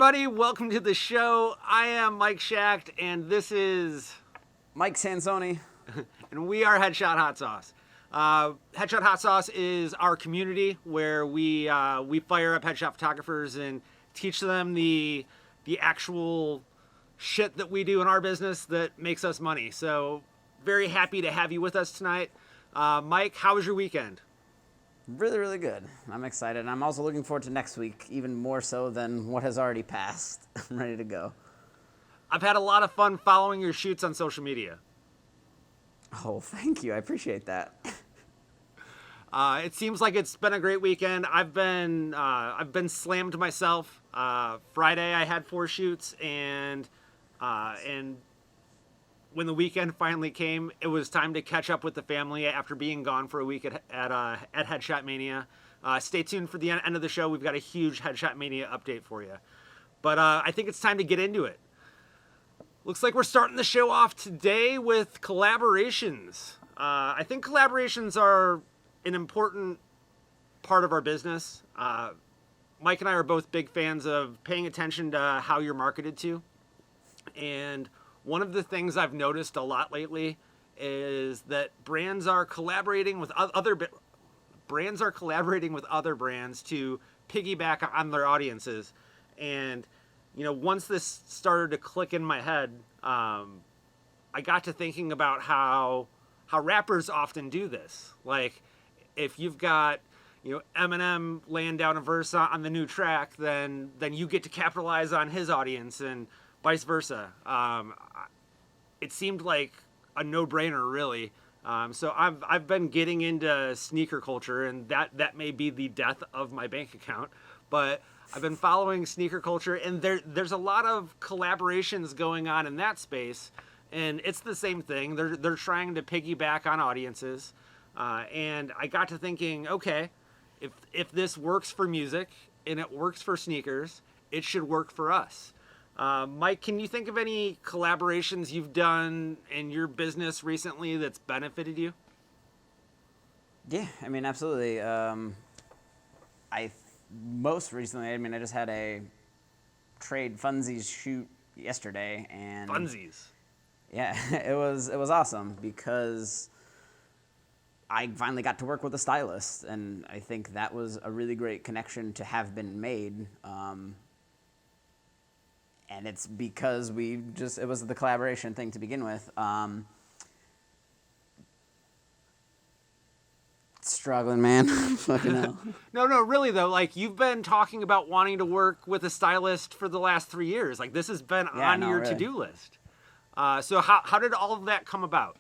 everybody. Welcome to the show. I am Mike Schacht, and this is... Mike Sansoni. And we are Headshot Hot Sauce. Headshot Hot Sauce is our community where we fire up headshot photographers and teach them the actual shit that we do in our business that makes us money. So very happy to have you with us tonight. Mike, how was your weekend? Really, really good. I'm excited. I'm also looking forward to next week, even more so than what has already passed. I'm ready to go. I've had a lot of fun following your shoots on social media. Oh, thank you. I appreciate that. It seems like it's been a great weekend. I've been slammed myself. Friday I had 4 shoots, and when the weekend finally came, it was time to catch up with the family after being gone for a week at Headshot Mania. Stay tuned for the end of the show. We've got a huge Headshot Mania update for you. But I think it's time to get into it. Looks like we're starting the show off today with collaborations. I think collaborations are an important part of our business. Mike and I are both big fans of paying attention to how you're marketed to. And one of the things I've noticed a lot lately is that brands are collaborating with other brands to piggyback on their audiences. And once this started to click in my head, I got to thinking about how rappers often do this. Like, if you've got Eminem laying down a verse on the new track, then you get to capitalize on his audience, and vice versa. It seemed like a no-brainer, really. So I've been getting into sneaker culture, and that may be the death of my bank account, but I've been following sneaker culture, and there's a lot of collaborations going on in that space, and it's the same thing. They're trying to piggyback on audiences, and I got to thinking, okay, if this works for music and it works for sneakers, it should work for us. Mike, can you think of any collaborations you've done in your business recently that's benefited you? Yeah, I mean, absolutely. Most recently, I just had a trade funsies shoot yesterday, and Funsies. Yeah, it was awesome because I finally got to work with a stylist, and I think that was a really great connection to have been made. And it's because it was the collaboration thing to begin with. Struggling, man. Fucking hell. No, really though. Like, you've been talking about wanting to work with a stylist for the last 3 years. Like, this has been on your really. to-do list. So how did all of that come about?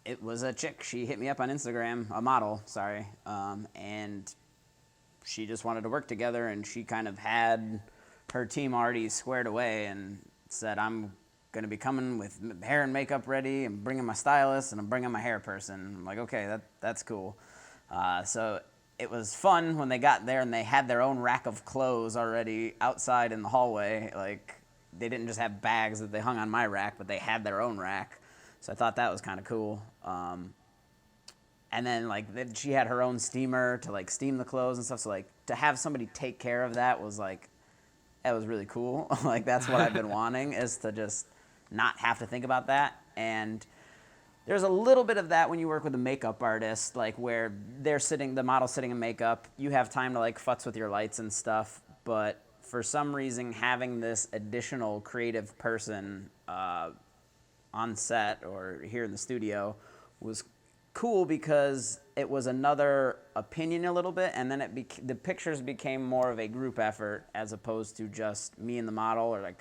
It was a chick. She hit me up on Instagram, a model, sorry, and she just wanted to work together, and she kind of had her team already squared away and said, I'm going to be coming with hair and makeup ready and bringing my stylist, and I'm bringing my hair person. I'm like, okay, that's cool. So it was fun when they got there and they had their own rack of clothes already outside in the hallway. Like, they didn't just have bags that they hung on my rack, but they had their own rack. So I thought that was kind of cool. And then, she had her own steamer to, steam the clothes and stuff. So, to have somebody take care of that was, that was really cool. That's what I've been wanting, is to just not have to think about that. And there's a little bit of that when you work with a makeup artist, where the model's sitting in makeup. You have time to, futz with your lights and stuff. But for some reason, having this additional creative person on set or here in the studio was cool because it was another opinion a little bit, and then the pictures became more of a group effort as opposed to just me and the model, or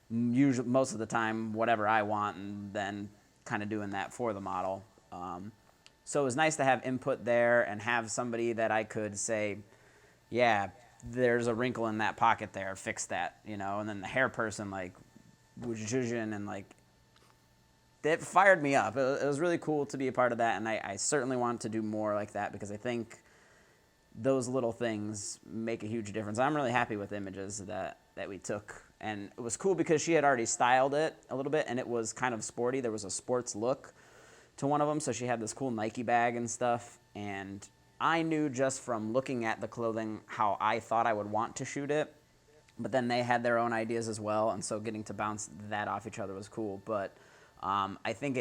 usually most of the time whatever I want, and then kind of doing that for the model. So it was nice to have input there and have somebody that I could say, yeah, there's a wrinkle in that pocket there, fix that, and then the hair person was zhuzhin, and it fired me up. It was really cool to be a part of that, and I certainly want to do more like that because I think those little things make a huge difference. I'm really happy with the images that we took, and it was cool because she had already styled it a little bit, and it was kind of sporty. There was a sports look to one of them, so she had this cool Nike bag and stuff, and I knew just from looking at the clothing how I thought I would want to shoot it, but then they had their own ideas as well, and so getting to bounce that off each other was cool. But I think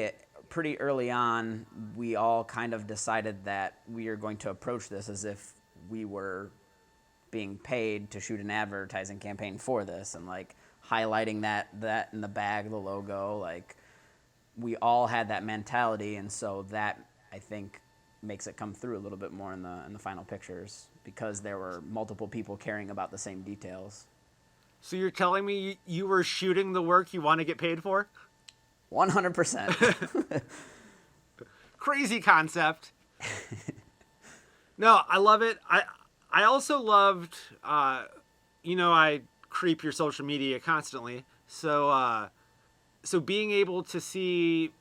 pretty early on, we all kind of decided that we are going to approach this as if we were being paid to shoot an advertising campaign for this, and like highlighting that in the bag, the logo, like we all had that mentality, and so that I think makes it come through a little bit more in the final pictures because there were multiple people caring about the same details. So you're telling me you were shooting the work you want to get paid for? 100%. Crazy concept. No, I love it. I also loved, I creep your social media constantly. So being able to see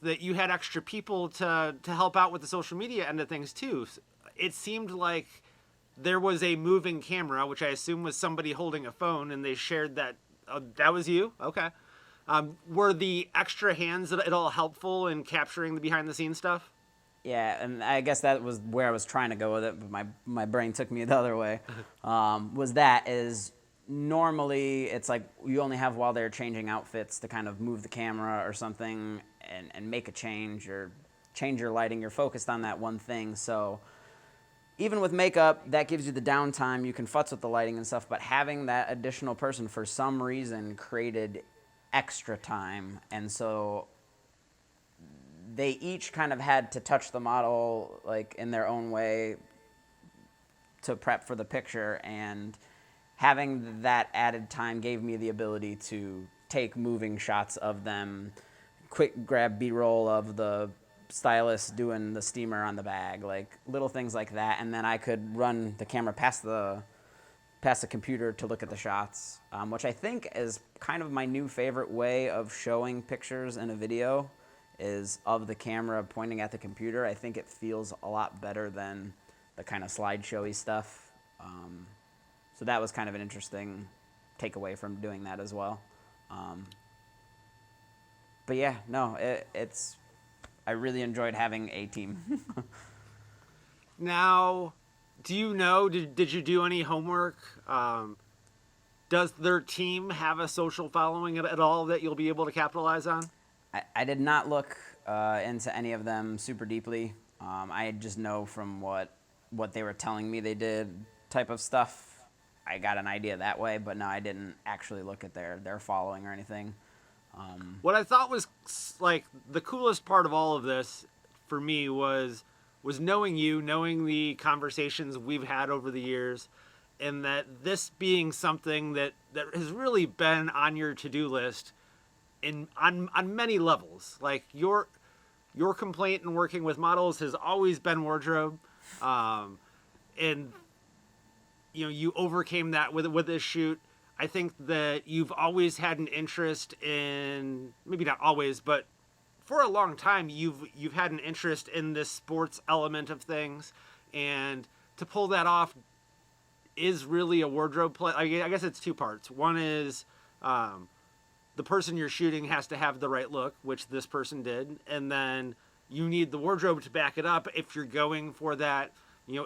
that you had extra people to help out with the social media end of things too. It seemed like there was a moving camera, which I assume was somebody holding a phone, and they shared that. That was you? Okay. Were the extra hands at all helpful in capturing the behind-the-scenes stuff? Yeah, and I guess that was where I was trying to go with it, but my brain took me the other way. Is normally it's like you only have while they're changing outfits to kind of move the camera or something and make a change or change your lighting. You're focused on that one thing, so even with makeup, that gives you the downtime. You can futz with the lighting and stuff, but having that additional person for some reason created extra time. And so they each kind of had to touch the model like in their own way to prep for the picture. And having that added time gave me the ability to take moving shots of them, quick grab B-roll of the stylist doing the steamer on the bag, like little things like that, and then I could run the camera past the computer to look at the shots, which I think is kind of my new favorite way of showing pictures in a video, is of the camera pointing at the computer. I think it feels a lot better than the kind of slideshowy stuff. So that was kind of an interesting takeaway from doing that as well. But yeah, no, it's I really enjoyed having a team. Now, do you know, did you do any homework? Does their team have a social following at all that you'll be able to capitalize on? I did not look into any of them super deeply. I just know from what they were telling me they did type of stuff. I got an idea that way, but no, I didn't actually look at their following or anything. What I thought was like the coolest part of all of this for me was knowing you, knowing the conversations we've had over the years, and that this being something that has really been on your to-do list on many levels. Like your complaint in working with models has always been wardrobe, and you overcame that with this shoot. I think that you've always had an interest in, maybe not always, but for a long time, you've had an interest in this sports element of things, and to pull that off is really a wardrobe play. I guess it's two parts. One is the person you're shooting has to have the right look, which this person did, and then you need the wardrobe to back it up if you're going for that,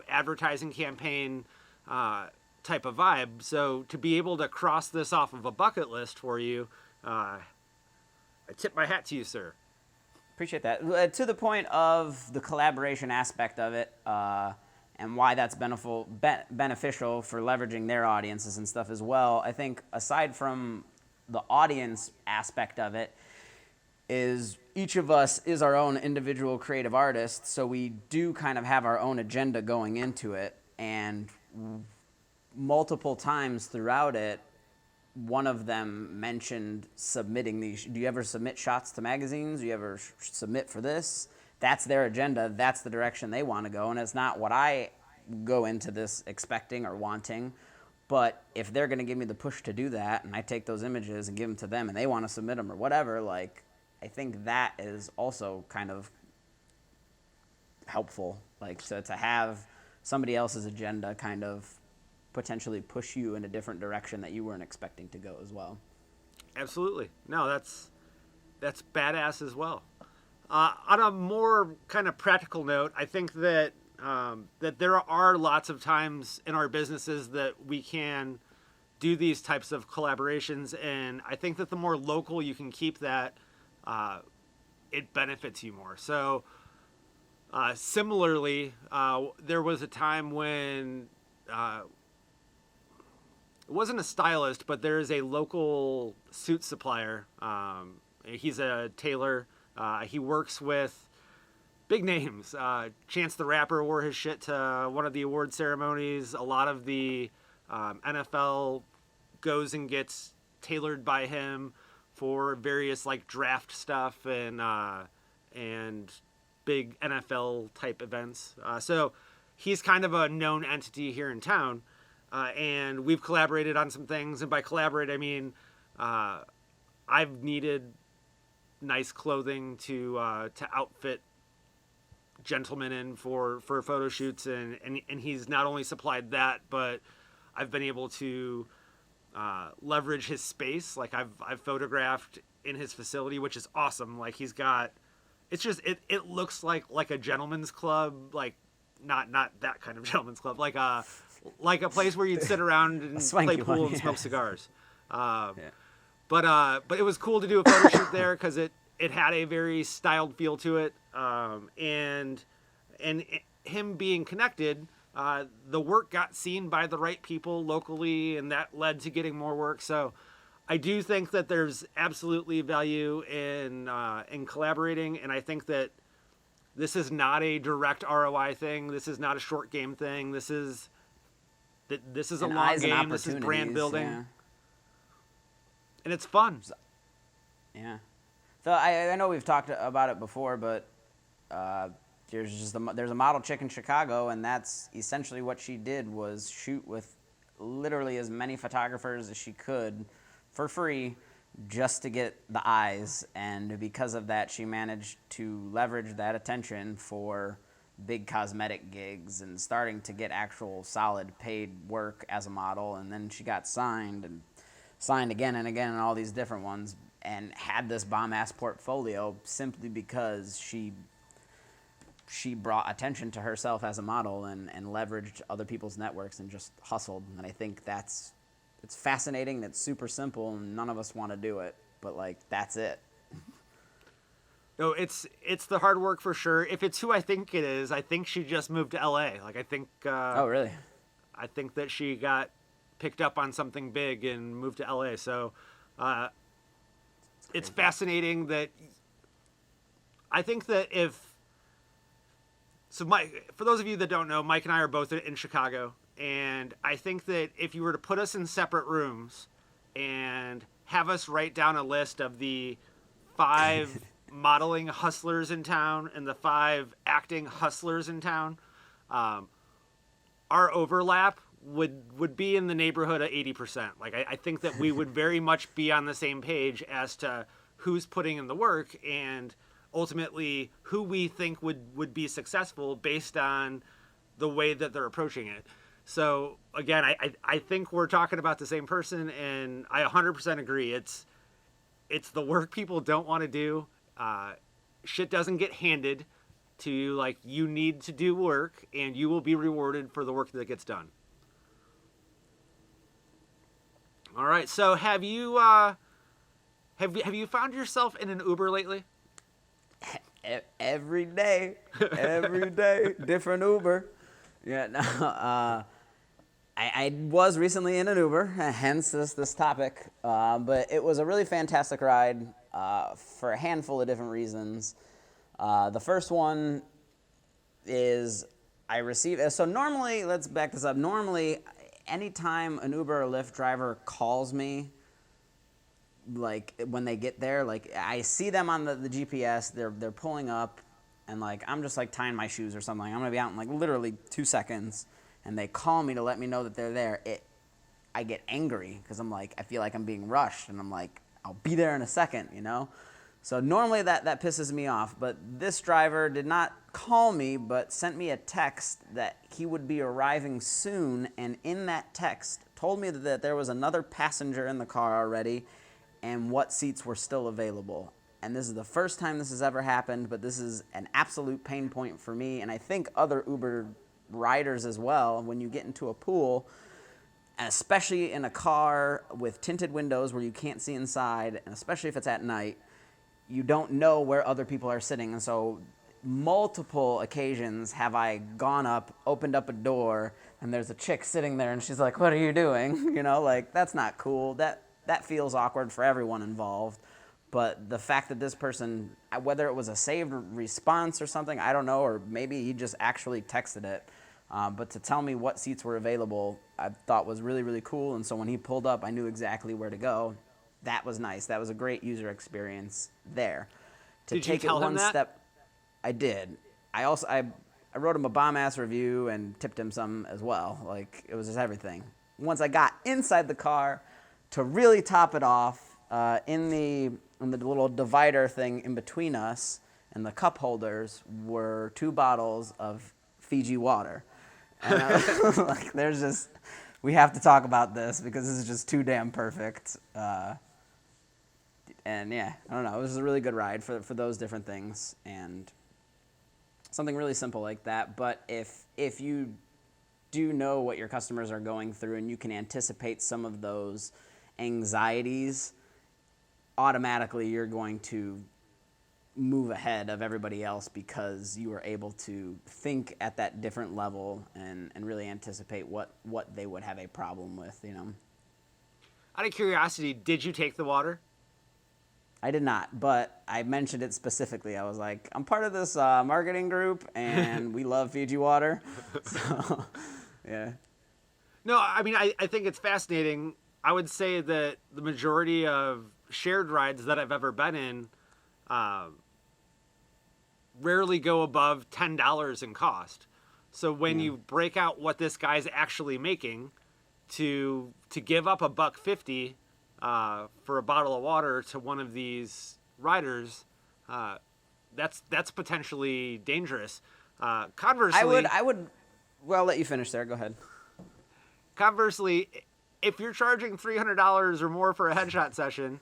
advertising campaign type of vibe. So to be able to cross this off of a bucket list for you, I tip my hat to you, sir. Appreciate that. To the point of the collaboration aspect of it, and why that's beneficial for leveraging their audiences and stuff as well, I think aside from the audience aspect of it, is each of us is our own individual creative artist, so we do kind of have our own agenda going into it, and multiple times throughout it, one of them mentioned submitting these. Do you ever submit shots to magazines? Do you ever submit for this? That's their agenda. That's the direction they want to go. And it's not what I go into this expecting or wanting. But if they're going to give me the push to do that, and I take those images and give them to them, and they want to submit them or whatever, like, I think that is also kind of helpful. Like, so to have somebody else's agenda kind of potentially push you in a different direction that you weren't expecting to go as well. Absolutely. No, that's badass as well. On a more kind of practical note, I think that there are lots of times in our businesses that we can do these types of collaborations, and I think that the more local you can keep that, it benefits you more. So similarly, there was a time when it wasn't a stylist, but there is a local suit supplier. He's a tailor. He works with big names. Chance the Rapper wore his shit to one of the award ceremonies. A lot of the NFL goes and gets tailored by him for various like draft stuff and big NFL type events. So he's kind of a known entity here in town, and we've collaborated on some things. And by collaborate, I mean I've needed nice clothing to outfit gentlemen in for photo shoots, and he's not only supplied that, but I've been able to leverage his space. Like I've photographed in his facility, which is awesome. Like he's got, it's just it looks like a gentleman's club, like not that kind of gentleman's club, like a place where you'd sit around and play pool and smoke cigars. But it was cool to do a photo shoot there because it had a very styled feel to it, and him being connected, the work got seen by the right people locally, and that led to getting more work. So I do think that there's absolutely value in collaborating, and I think that this is not a direct ROI thing. This is not a short game thing. This is a long game. This is brand building, and it's fun. Yeah. So I know we've talked about it before, but there's a model chick in Chicago, and that's essentially what she did, was shoot with literally as many photographers as she could for free just to get the eyes. And because of that, she managed to leverage that attention for big cosmetic gigs and starting to get actual solid paid work as a model. And then she got signed again and again and all these different ones, and had this bomb-ass portfolio simply because she brought attention to herself as a model and leveraged other people's networks and just hustled. And I think it's fascinating, and it's super simple, and none of us want to do it, but like that's it. No, it's the hard work for sure. If it's who I think it is, I think she just moved to LA. Like I think oh really? I think that she got picked up on something big and moved to LA. So it's fascinating that I think that for those of you that don't know, Mike and I are both in Chicago, and I think that if you were to put us in separate rooms and have us write down a list of the 5 modeling hustlers in town and the 5 acting hustlers in town, our overlap would be in the neighborhood of 80%. Like I think that we would very much be on the same page as to who's putting in the work and ultimately who we think would be successful based on the way that they're approaching it. So again, I think we're talking about the same person, and I 100% agree. It's the work people don't want to do. Shit doesn't get handed to you. Like, you need to do work, and you will be rewarded for the work that gets done. All right. So have you found yourself in an Uber lately? Every day, different Uber. Yeah, no, I was recently in an Uber, hence this topic, but it was a really fantastic ride for a handful of different reasons. The first one is I received, so normally, let's back this up, normally anytime an Uber or Lyft driver calls me, like when they get there, like I see them on the GPS, they're pulling up, and like I'm just like tying my shoes or something. I'm gonna be out in like literally 2 seconds, and they call me to let me know that they're there. I get angry because I'm like, I feel like I'm being rushed, and I'm like, I'll be there in a second, you know? So normally that pisses me off, but this driver did not call me, but sent me a text that he would be arriving soon, and in that text told me that there was another passenger in the car already and what seats were still available. And this is the first time this has ever happened, but this is an absolute pain point for me, and I think other Uber riders as well. When you get into a pool, And especially in a car with tinted windows where you can't see inside, and especially if it's at night, you don't know where other people are sitting. And so multiple occasions have I gone up, opened up a door, and there's a chick sitting there and she's like, "What are you doing?" Like, that's not cool. That feels awkward for everyone involved. But the fact that this person, whether it was a saved response or something, I don't know, or maybe he just actually texted it, but to tell me what seats were available, I thought was really, really cool. And so when he pulled up, I knew exactly where to go. That was nice. That was a great user experience there. To Did take you tell it him one that? step, I did. I wrote him a bomb-ass review and tipped him some as well. Like, it was just everything. Once I got inside the car, to really top it off, in the little divider thing in between us and the cup holders were 2 bottles of Fiji water. And like, we have to talk about this because this is just too damn perfect. And yeah, I don't know. It was a really good ride for those different things, and something really simple like that. But if you do know what your customers are going through and you can anticipate some of those anxieties, automatically you're going to move ahead of everybody else because you are able to think at that different level and really anticipate what they would have a problem with. Out of curiosity, did you take the water? I did not, but I mentioned it specifically. I was like, I'm part of this marketing group, and we love Fiji water. So, yeah. No, I mean, I think it's fascinating. I would say that the majority of shared rides that I've ever been in rarely go above $10 in cost. So when you break out what this guy's actually making, to give up $1.50 for a bottle of water to one of these riders, that's potentially dangerous. Conversely, I would. Well, I'll let you finish there. Go ahead. Conversely, if you're charging $300 or more for a headshot session,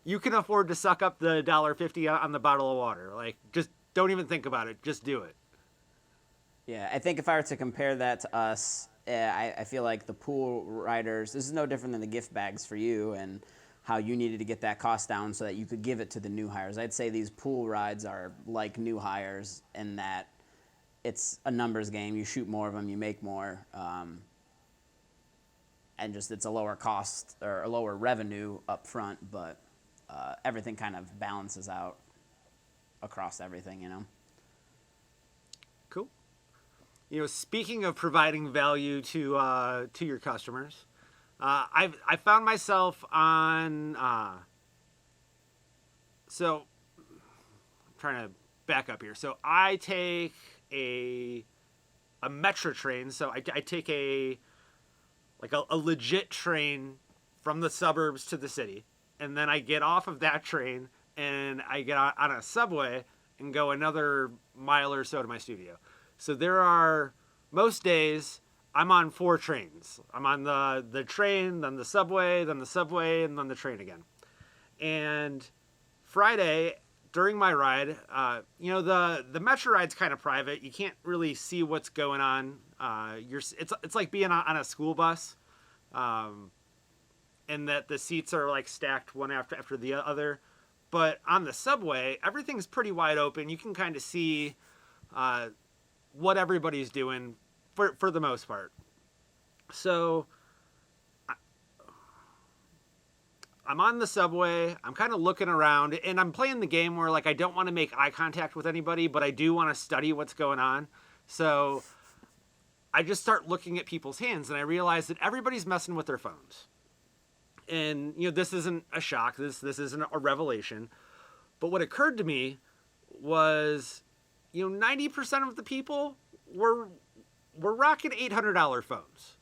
you can afford to suck up the $1.50 on the bottle of water. Like, just don't even think about it. Just do it. Yeah, I think if I were to compare that to us, I feel like the pool riders, this is no different than the gift bags for you and how you needed to get that cost down so that you could give it to the new hires. I'd say these pool rides are like new hires in that it's a numbers game. You shoot more of them, you make more, and just it's a lower cost or a lower revenue up front, but everything kind of balances out across everything. Cool. Speaking of providing value to your customers, I found myself on. So, I'm trying to back up here. So I take a metro train. So I take a legit train from the suburbs to the city, and then I get off of that train and I get on a subway and go another mile or so to my studio. So there are, most days, I'm on 4 trains. I'm on the train, then the subway, and then the train again. And Friday, during my ride, the metro ride's kind of private. You can't really see what's going on. It's like being on a school bus, and that the seats are like stacked one after the other. But on the subway, everything's pretty wide open. You can kind of see what everybody's doing for the most part. So I'm on the subway, I'm kind of looking around, and I'm playing the game where like I don't want to make eye contact with anybody, but I do want to study what's going on. So I just start looking at people's hands, and I realize that everybody's messing with their phones. And this isn't a shock, this isn't a revelation, but what occurred to me was 90% of the people were rocking $800 phones.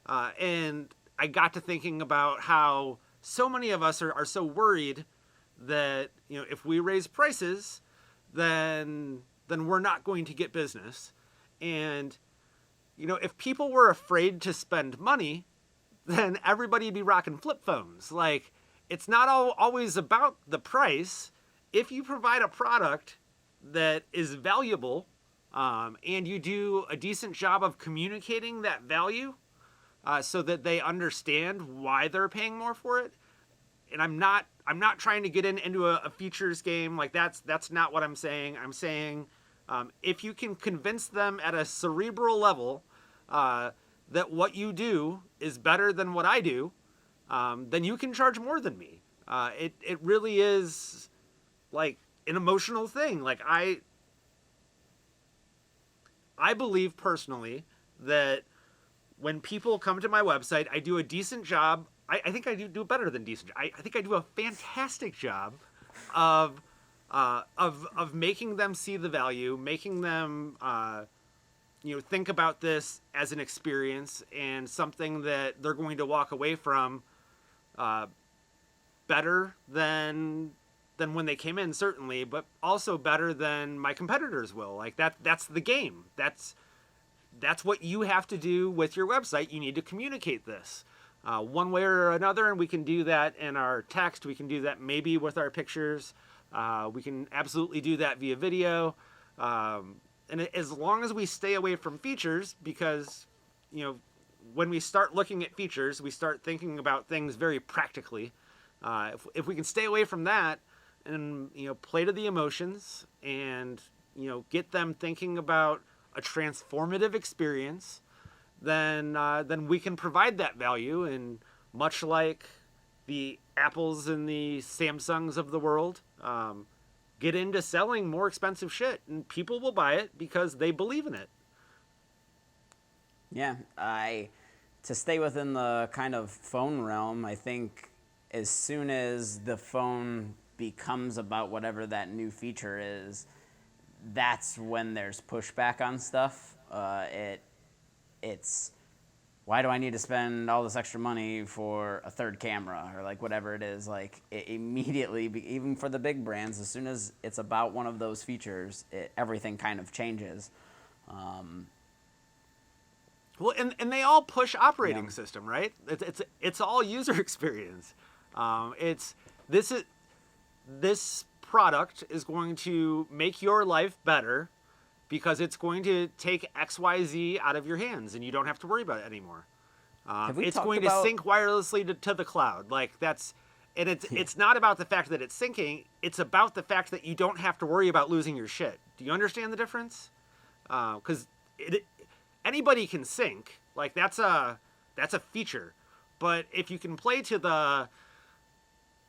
And I got to thinking about how so many of us are so worried that, if we raise prices, then we're not going to get business. And, if people were afraid to spend money, then everybody would be rocking flip phones. Like, it's not always about the price. If you provide a product that is valuable, and you do a decent job of communicating that value, so that they understand why they're paying more for it. And I'm not trying to get into a features game. Like that's not what I'm saying. I'm saying if you can convince them at a cerebral level that what you do is better than what I do, then you can charge more than me. It really is like an emotional thing. Like I believe personally that when people come to my website, I do a decent job. I think I do better than decent. I think I do a fantastic job of making them see the value, making them think about this as an experience and something that they're going to walk away from better than when they came in, certainly, but also better than my competitors will. Like that's the game. That's what you have to do with your website. You need to communicate this one way or another, and we can do that in our text. We can do that maybe with our pictures. We can absolutely do that via video. And as long as we stay away from features, because, when we start looking at features, we start thinking about things very practically. If we can stay away from that and, play to the emotions and, get them thinking about a transformative experience, then we can provide that value. And much like the Apples and the Samsungs of the world, get into selling more expensive shit, and people will buy it because they believe in it. Yeah, to stay within the kind of phone realm, I think as soon as the phone becomes about whatever that new feature is, that's when there's pushback on stuff. It's why do I need to spend all this extra money for a third camera or like whatever it is? Like it immediately, even for the big brands, as soon as it's about one of those features, everything kind of changes. Well, and they all push operating system, right? It's all user experience. This product is going to make your life better because it's going to take XYZ out of your hands and you don't have to worry about it anymore. It's going to sync wirelessly to the cloud. Like it's not about the fact that it's syncing. It's about the fact that you don't have to worry about losing your shit. Do you understand the difference? Because anybody can sync. Like that's a feature. But if you can play to the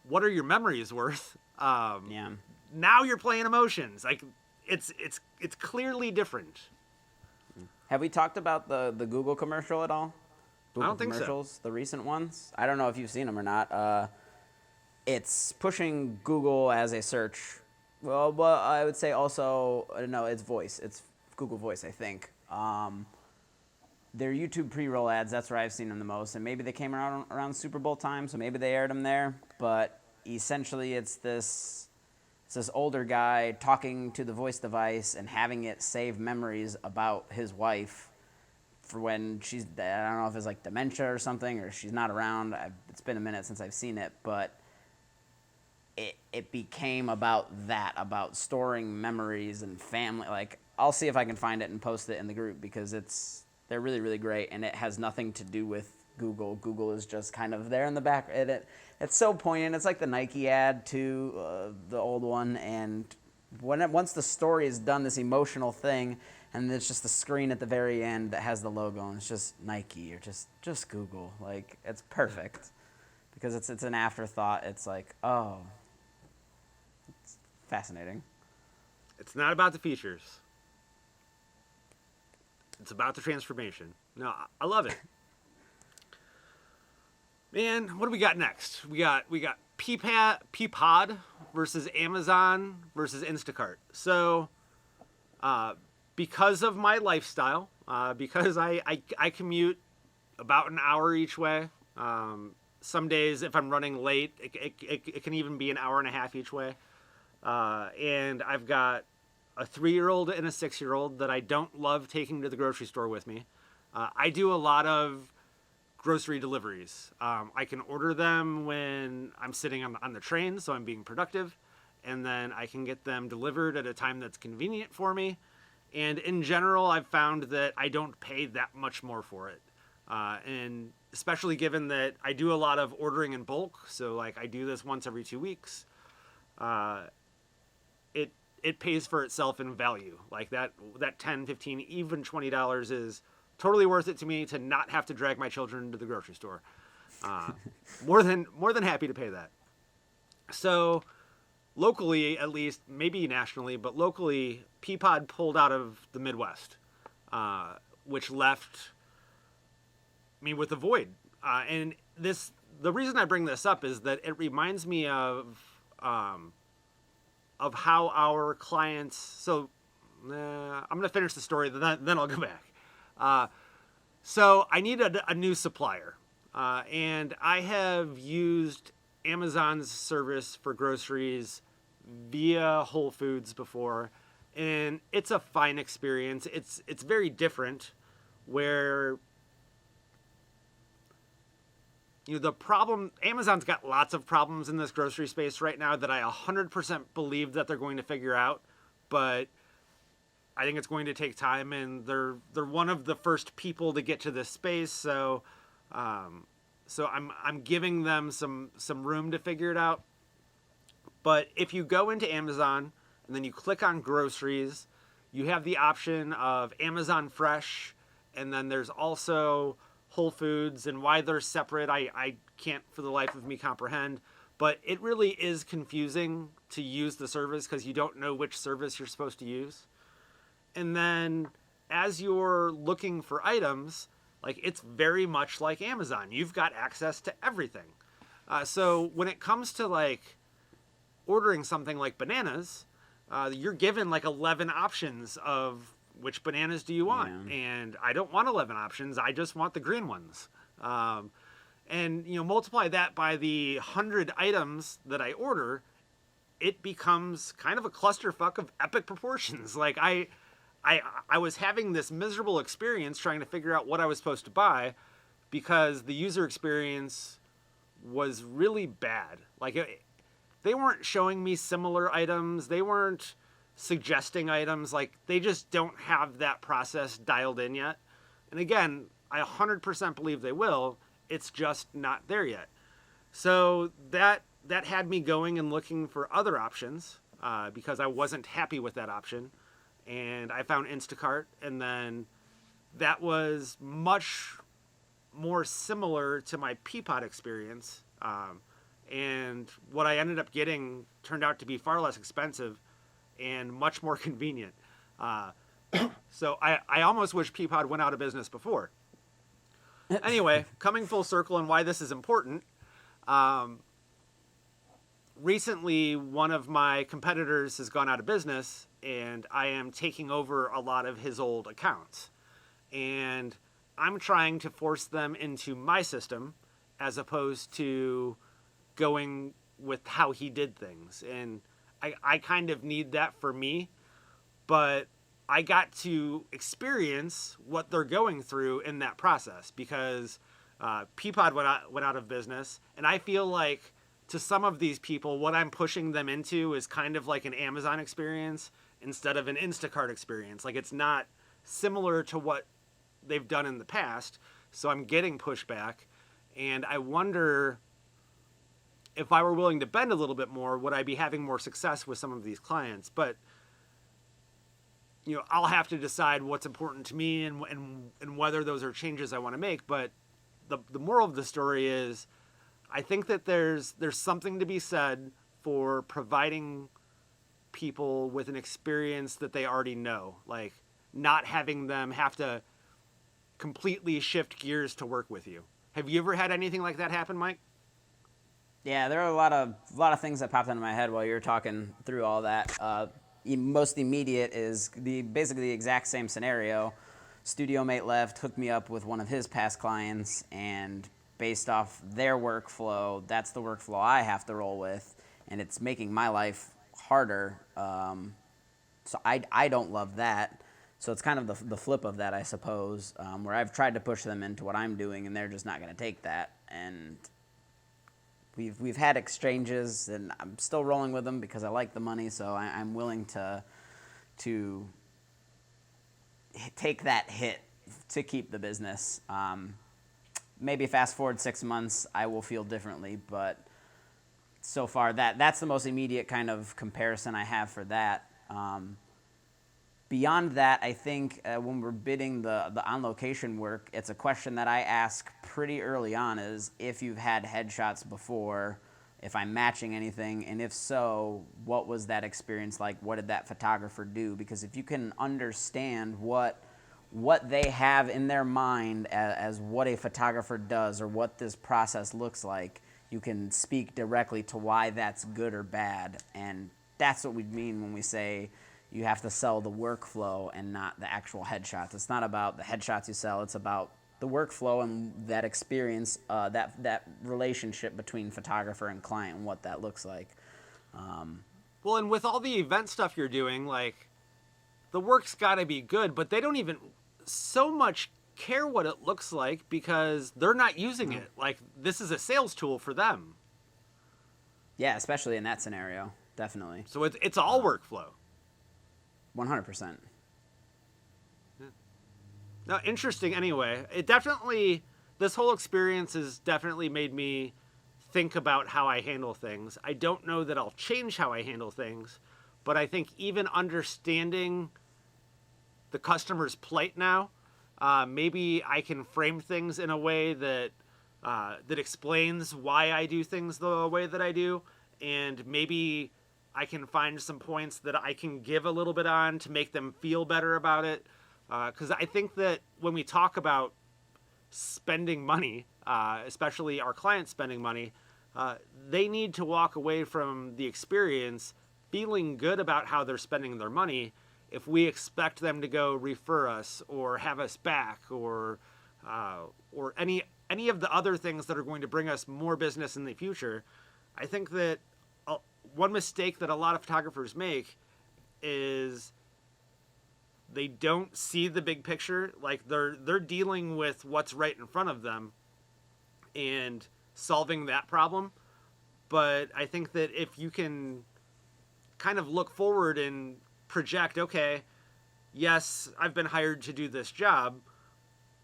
what are your memories worth? Now you're playing emotions. Like it's clearly different. Have we talked about the Google commercial at all? Google I don't think commercials, so. The recent ones. I don't know if you've seen them or not. It's pushing Google as a search. Well, I would say also no, it's voice. It's Google Voice, I think. Their YouTube pre-roll ads. That's where I've seen them the most, and maybe they came around Super Bowl time, so maybe they aired them there. But essentially, it's this older guy talking to the voice device and having it save memories about his wife for when she's, I don't know if it's like dementia or something, or she's not around. It's been a minute since I've seen it, but it became about that, about storing memories and family. Like, I'll see if I can find it and post it in the group because they're really, really great, and it has nothing to do with Google. Google is just kind of there in the back. It's so poignant. It's like the Nike ad to the old one, and once the story is done, this emotional thing, and there's just the screen at the very end that has the logo, and it's just Nike or just Google. Like, it's perfect because it's an afterthought. It's like, oh, it's fascinating. It's not about the features. It's about the transformation. No, I love it. Man, what do we got next? We got Peapod versus Amazon versus Instacart. So, because of my lifestyle, because I commute about an hour each way. Some days, if I'm running late, it can even be an hour and a half each way. And I've got a 3-year-old and a 6-year-old that I don't love taking to the grocery store with me. I do a lot of grocery deliveries. I can order them when I'm sitting on the train, so I'm being productive, and then I can get them delivered at a time that's convenient for me. And in general, I've found that I don't pay that much more for it. And especially given that I do a lot of ordering in bulk, so like I do this once every 2 weeks, uh, it pays for itself in value. Like that 10, 15, even $20 is totally worth it to me to not have to drag my children to the grocery store. Uh, more than happy to pay that. So locally, at least, maybe nationally, but locally, Peapod pulled out of the Midwest, which left me with a void. And the reason I bring this up is that it reminds me of how our clients. So I'm going to finish the story, then I'll go back. So I need a new supplier, and I have used Amazon's service for groceries via Whole Foods before, and it's a fine experience. It's very different, where the problem, Amazon's got lots of problems in this grocery space right now that I 100% believe that they're going to figure out, but I think it's going to take time, and they're one of the first people to get to this space, so I'm giving them some room to figure it out. But if you go into Amazon and then you click on groceries, you have the option of Amazon Fresh, and then there's also Whole Foods, and why they're separate, I can't for the life of me comprehend. But it really is confusing to use the service because you don't know which service you're supposed to use. And then as you're looking for items, like it's very much like Amazon. You've got access to everything. So when it comes to like ordering something like bananas, you're given like 11 options of which bananas do you want. Yeah. And I don't want 11 options. I just want the green ones. And multiply that by the 100 items that I order, it becomes kind of a clusterfuck of epic proportions. Like I was having this miserable experience trying to figure out what I was supposed to buy because the user experience was really bad. Like they weren't showing me similar items. They weren't suggesting items. Like they just don't have that process dialed in yet. And again, I 100% believe they will. It's just not there yet. So that had me going and looking for other options because I wasn't happy with that option. And I found Instacart, and then that was much more similar to my Peapod experience. And what I ended up getting turned out to be far less expensive and much more convenient. So I almost wish Peapod went out of business before. Anyway, coming full circle and why this is important. Recently, one of my competitors has gone out of business, and I am taking over a lot of his old accounts. And I'm trying to force them into my system as opposed to going with how he did things. And I kind of need that for me, but I got to experience what they're going through in that process because Peapod went out of business, and I feel like to some of these people, what I'm pushing them into is kind of like an Amazon experience instead of an Instacart experience. Like it's not similar to what they've done in the past, so I'm getting pushback, and I wonder if I were willing to bend a little bit more, would I be having more success with some of these clients? But I'll have to decide what's important to me and whether those are changes I want to make. But the moral of the story is, I think that there's something to be said for providing people with an experience that they already know, like not having them have to completely shift gears to work with you. Have you ever had anything like that happen, Mike? Yeah, there are a lot of things that popped into my head while you were talking through all that. Most immediate is basically the exact same scenario. Studio mate left, hooked me up with one of his past clients, and based off their workflow, that's the workflow I have to roll with, and it's making my life harder. So I don't love that. So it's kind of the flip of that, I suppose, where I've tried to push them into what I'm doing, and they're just not going to take that. And we've had exchanges, and I'm still rolling with them because I like the money, so I'm willing to take that hit to keep the business. maybe fast forward 6 months, I will feel differently. But so far, that's the most immediate kind of comparison I have for that. Beyond that, I think when we're bidding the on-location work, it's a question that I ask pretty early on is if you've had headshots before, if I'm matching anything, and if so, what was that experience like? What did that photographer do? Because if you can understand what they have in their mind as what a photographer does or what this process looks like, you can speak directly to why that's good or bad. And that's what we mean when we say you have to sell the workflow and not the actual headshots. It's not about the headshots you sell. It's about the workflow and that experience, that relationship between photographer and client and what that looks like. Well, and with all the event stuff you're doing, like, the work's got to be good, but they don't even so much care what it looks like because they're not using it. Like, this is a sales tool for them. Yeah, especially in that scenario, definitely. So it's all workflow. 100%. No, interesting anyway. This whole experience has definitely made me think about how I handle things. I don't know that I'll change how I handle things, but I think even understanding the customer's plight now, maybe I can frame things in a way that explains why I do things the way that I do, and maybe I can find some points that I can give a little bit on to make them feel better about it. Because I think that when we talk about spending money, especially our clients spending money, they need to walk away from the experience feeling good about how they're spending their money. If we expect them to go refer us or have us back or any of the other things that are going to bring us more business in the future, I think that one mistake that a lot of photographers make is they don't see the big picture. Like they're dealing with what's right in front of them and solving that problem. But I think that if you can kind of look forward and project, okay, yes, I've been hired to do this job,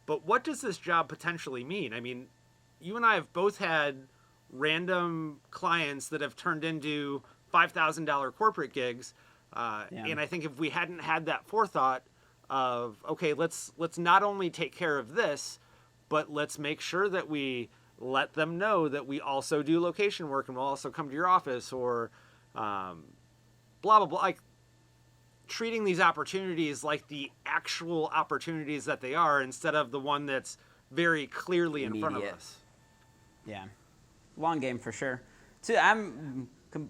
but what does this job potentially mean? I mean, you and I have both had random clients that have turned into $5,000 corporate gigs. And I think if we hadn't had that forethought of, okay, let's not only take care of this, but let's make sure that we let them know that we also do location work and we'll also come to your office or blah, blah, blah. Like treating these opportunities like the actual opportunities that they are instead of the one that's very clearly in front of us. Yeah. Long game for sure.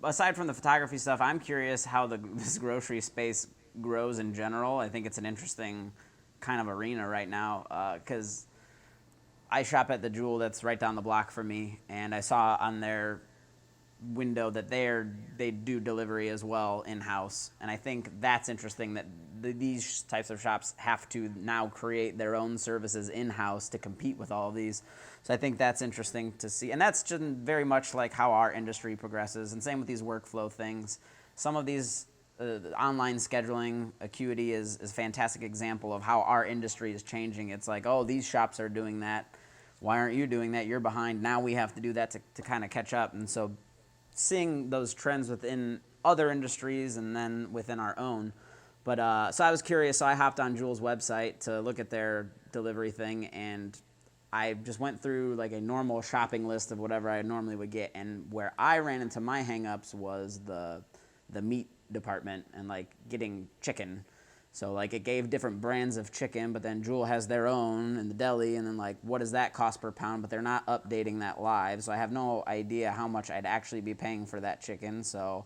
Aside from the photography stuff, I'm curious how this grocery space grows in general. I think it's an interesting kind of arena right now because I shop at the Jewel that's right down the block from me, and I saw on their window that they do delivery as well in-house, and I think that's interesting that these types of shops have to now create their own services in-house to compete with all of these. So I think that's interesting to see, and that's just very much like how our industry progresses, and same with these workflow things. Some of these online scheduling, Acuity is a fantastic example of how our industry is changing. It's like, oh, these shops are doing that. Why aren't you doing that? You're behind. Now we have to do that to kind of catch up. And so seeing those trends within other industries and then within our own. But so I was curious, so I hopped on Jewel's website to look at their delivery thing, and I just went through like a normal shopping list of whatever I normally would get, and where I ran into my hangups was the meat department and like getting chicken. So like it gave different brands of chicken, but then Jewel has their own in the deli, and then like what does that cost per pound? But they're not updating that live, so I have no idea how much I'd actually be paying for that chicken. So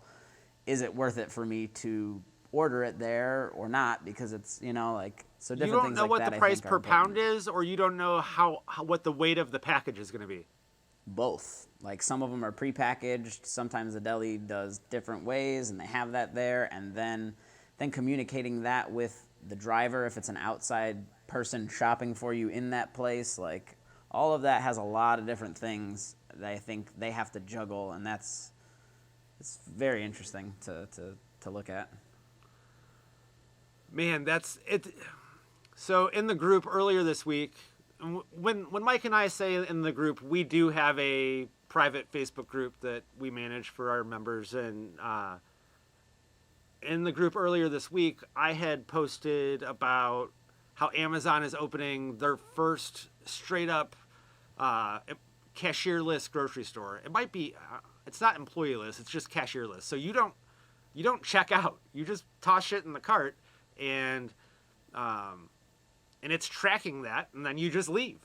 is it worth it for me to order it there or not? Because it's, you know, like, so different things like that. You don't know what the price per pound is, or you don't know what the weight of the package is going to be? Both. Like some of them are prepackaged. Sometimes the deli does different ways, and they have that there, and then communicating that with the driver if it's an outside person shopping for you in that place. Like all of that has a lot of different things that I think they have to juggle, and it's very interesting to look at. Man, that's it. So in the group earlier this week, when Mike and I say in the group, we do have a private Facebook group that we manage for our members, and in the group earlier this week, I had posted about how Amazon is opening their first straight up cashierless grocery store. It might be, it's not employeeless, it's just cashierless. So you don't check out. You just toss shit in the cart, and it's tracking that, and then you just leave.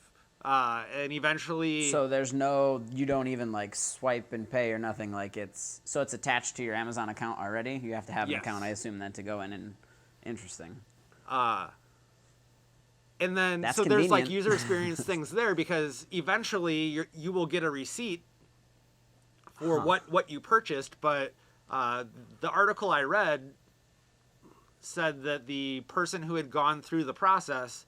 And eventually, So you don't even like swipe and pay or nothing. Like it's attached to your Amazon account already. You have to have an Yes. account, I assume, then to go in and interesting. and then That's so there's like convenient. user experience things there, because eventually you will get a receipt for what you purchased. But the article I read said that the person who had gone through the process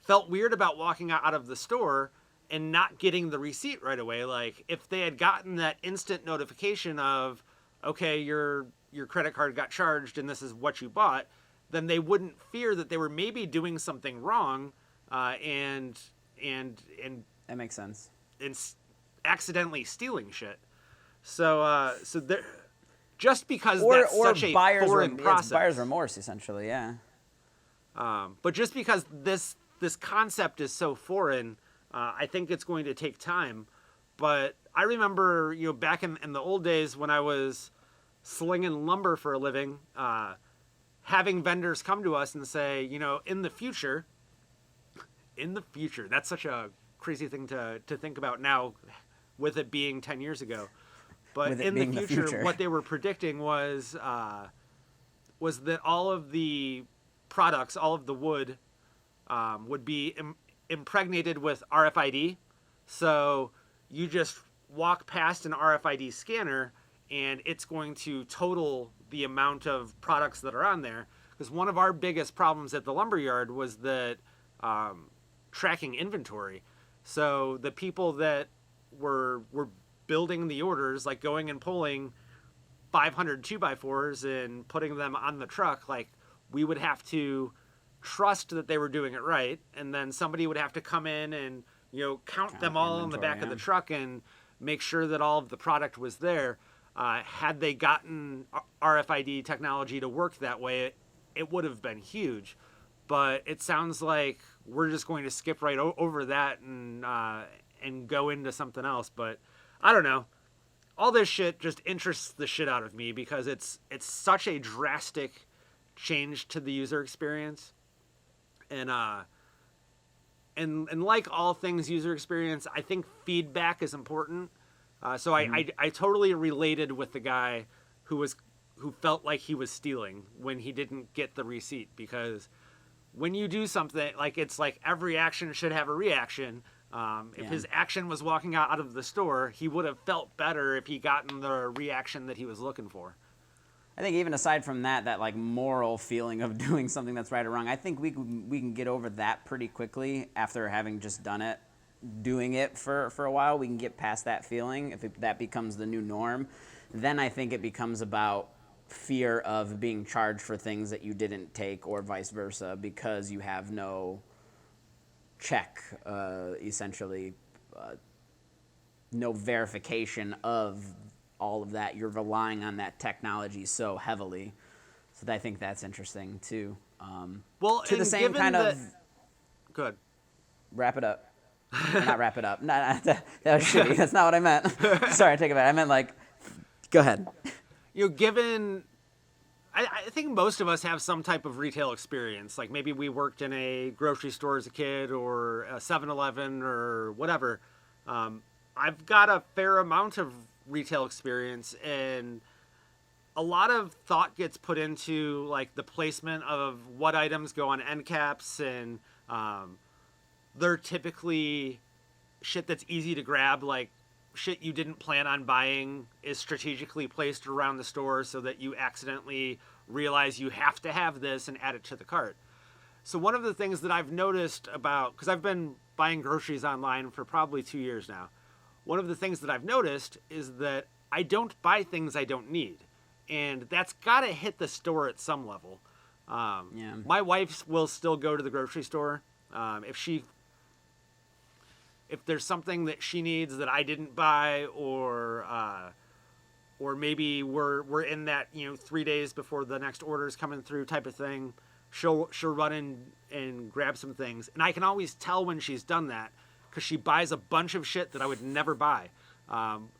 felt weird about walking out of the store and not getting the receipt right away. Like, if they had gotten that instant notification of, okay, your credit card got charged and this is what you bought, then they wouldn't fear that they were maybe doing something wrong, and That makes sense. accidentally stealing shit. So there, just because Or that's such a foreign it's process, buyer's remorse, essentially. Yeah. but just because this concept is so foreign, I think it's going to take time. But I remember, back in the old days when I was slinging lumber for a living, having vendors come to us and say, in the future, that's such a crazy thing to think about now, with it being 10 years ago. But in the future, what they were predicting was that all of the products, all of the wood, would be impregnated with RFID. So you just walk past an RFID scanner, and it's going to total the amount of products that are on there. Because one of our biggest problems at the lumberyard was that tracking inventory. So the people that were building the orders, like going and pulling 500 2x4s and putting them on the truck, like, we would have to trust that they were doing it right, and then somebody would have to come in and count them all on the back of the truck and make sure that all of the product was there. Had they gotten RFID technology to work that way, it would have been huge. But it sounds like we're just going to skip right over that and go into something else. But I don't know. All this shit just interests the shit out of me, because it's such a drastic change to the user experience. And like all things user experience, I think feedback is important. So I totally related with the guy who felt like he was stealing when he didn't get the receipt, because when you do something, like, it's like every action should have a reaction. If his action was walking out of the store, he would have felt better if he gotten the reaction that he was looking for. I think even aside from that like moral feeling of doing something that's right or wrong, I think we can get over that pretty quickly after having just done it. Doing it for a while, we can get past that feeling. If that becomes the new norm, then I think it becomes about fear of being charged for things that you didn't take, or vice versa, because you have no check, essentially, no verification of all of that. You're relying on that technology so heavily. So I think that's interesting too. Well, to the same kind of... Good. Wrap it up. Not wrap it up. That was shitty. That's not what I meant. Sorry, I take it back. I meant like, go ahead. Given, I think most of us have some type of retail experience. Like, maybe we worked in a grocery store as a kid, or a 7-Eleven, or whatever. I've got a fair amount of retail experience, and a lot of thought gets put into, like, the placement of what items go on end caps, and they're typically shit that's easy to grab, like shit you didn't plan on buying is strategically placed around the store so that you accidentally realize you have to have this and add it to the cart. So one of the things that I've noticed about, because I've been buying groceries online for probably 2 years now, one of the things that I've noticed is that I don't buy things I don't need. And that's got to hit the store at some level. My wife will still go to the grocery store. If she if there's something that she needs that I didn't buy, or maybe we're in that 3 days before the next order is coming through type of thing, she'll run in and grab some things, and I can always tell when she's done that because she buys a bunch of shit that I would never buy,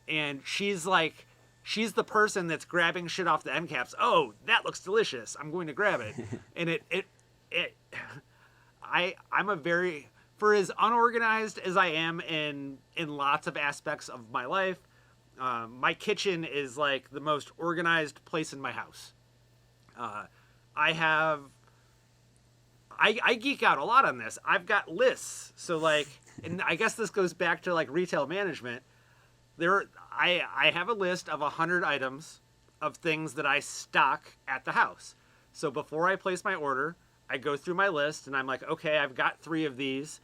and she's the person that's grabbing shit off the end caps. Oh, that looks delicious, I'm going to grab it. And I'm a very, for as unorganized as I am in lots of aspects of my life, my kitchen is like the most organized place in my house. I geek out a lot on this. I've got lists. So like, and I guess this goes back to like retail management. I have a list of 100 items of things that I stock at the house. So before I place my order, I go through my list and I'm like, okay, I've got 3 of these.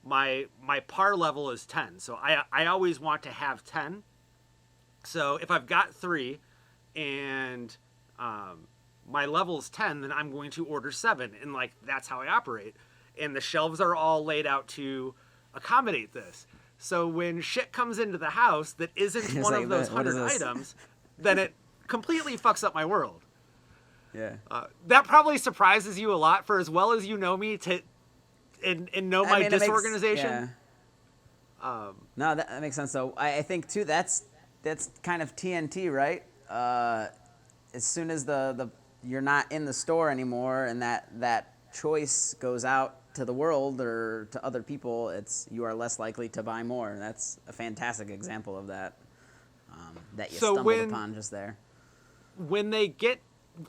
My par level is 10. So I always want to have 10. So if I've got 3 and my level's 10, then I'm going to order 7. And like, that's how I operate. And the shelves are all laid out to accommodate this. So when shit comes into the house that isn't one of those 100 items, then it completely fucks up my world. Yeah. That probably surprises you a lot for as well as you know me and know my disorganization. No, that makes sense. So I think too that's kind of TNT, right? As soon as you're not in the store anymore and that choice goes out to the world or to other people, you are less likely to buy more. That's a fantastic example of that that you stumbled upon just there. When they get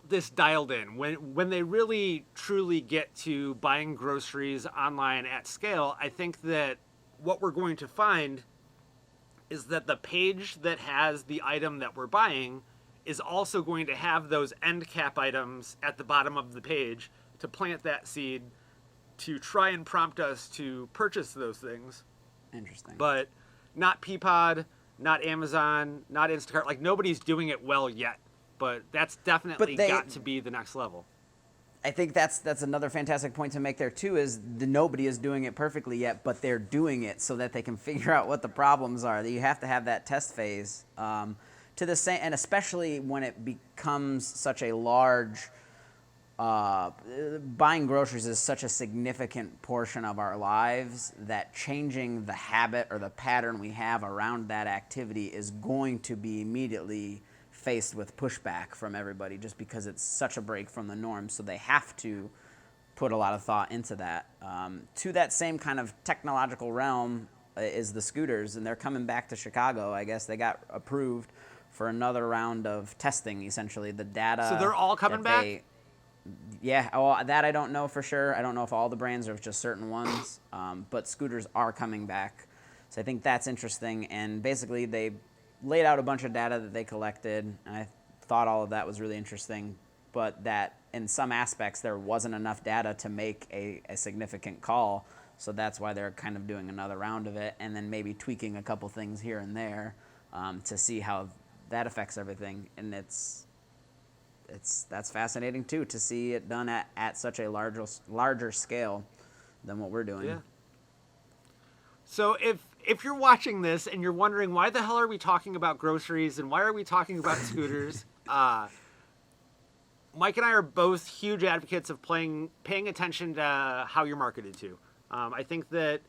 this dialed in, when they really truly get to buying groceries online at scale, I think that what we're going to find is that the page that has the item that we're buying is also going to have those end cap items at the bottom of the page to plant that seed to try and prompt us to purchase those things. Interesting. But not Peapod, not Amazon, not Instacart. Like, nobody's doing it well yet. But that's definitely got to be the next level. I think that's another fantastic point to make there too, is nobody is doing it perfectly yet, but they're doing it so that they can figure out what the problems are. That you have to have that test phase to the same, and especially when it becomes such a large. Buying groceries is such a significant portion of our lives that changing the habit or the pattern we have around that activity is going to be immediately faced with pushback from everybody, just because it's such a break from the norm. So they have to put a lot of thought into that. To that same kind of technological realm is the scooters, and they're coming back to Chicago. I guess they got approved for another round of testing, essentially. The data. So they're all coming back? Yeah, well, that I don't know for sure. I don't know if all the brands or if just certain ones, but scooters are coming back. So I think that's interesting. And basically, they laid out a bunch of data that they collected, and I thought all of that was really interesting, but that in some aspects there wasn't enough data to make a significant call. So that's why they're kind of doing another round of it, and then maybe tweaking a couple things here and there to see how that affects everything. And that's fascinating too, to see it done at such a larger scale than what we're doing. Yeah. So if you're watching this and you're wondering why the hell are we talking about groceries and why are we talking about scooters, Mike and I are both huge advocates of paying attention to how you're marketed to. I think that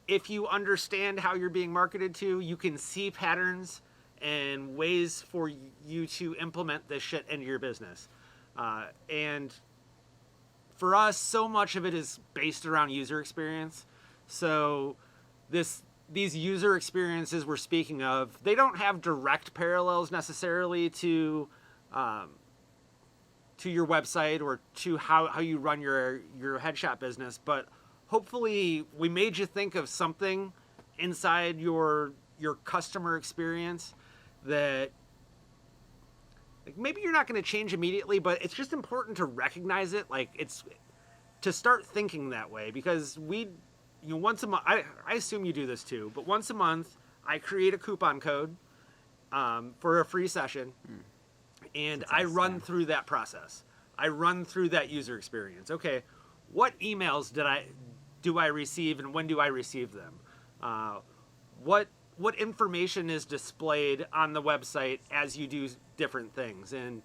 if you understand how you're being marketed to, you can see patterns and ways for you to implement this shit into your business. And for us, so much of it is based around user experience. So these user experiences we're speaking of, they don't have direct parallels necessarily to your website or to how you run your headshot business, but hopefully we made you think of something inside your customer experience that, like, maybe you're not going to change immediately, but it's just important to recognize it. Like, it's to start thinking that way, because once a month, I assume you do this too, but once a month I create a coupon code for a free session, and I run through that process. I run through that user experience. Okay, what emails do I receive, and when do I receive them? what information is displayed on the website as you do different things. And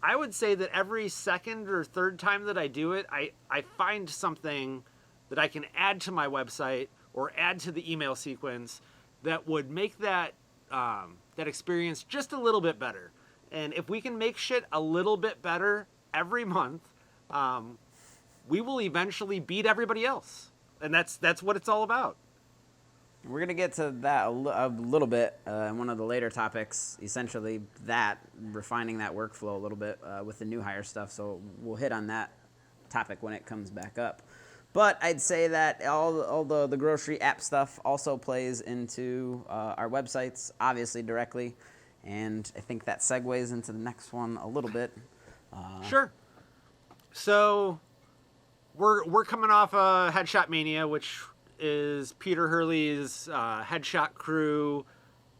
I would say that every second or third time that I do it, I find something that I can add to my website or add to the email sequence that would make that that experience just a little bit better. And if we can make shit a little bit better every month, we will eventually beat everybody else. And that's what it's all about. We're going to get to that a little bit in one of the later topics, essentially that, refining that workflow a little bit with the new hire stuff. So we'll hit on that topic when it comes back up. But I'd say that all the grocery app stuff also plays into our websites, obviously directly. And I think that segues into the next one a little bit. Sure. So we're coming off Headshot Mania, which is Peter Hurley's Headshot Crew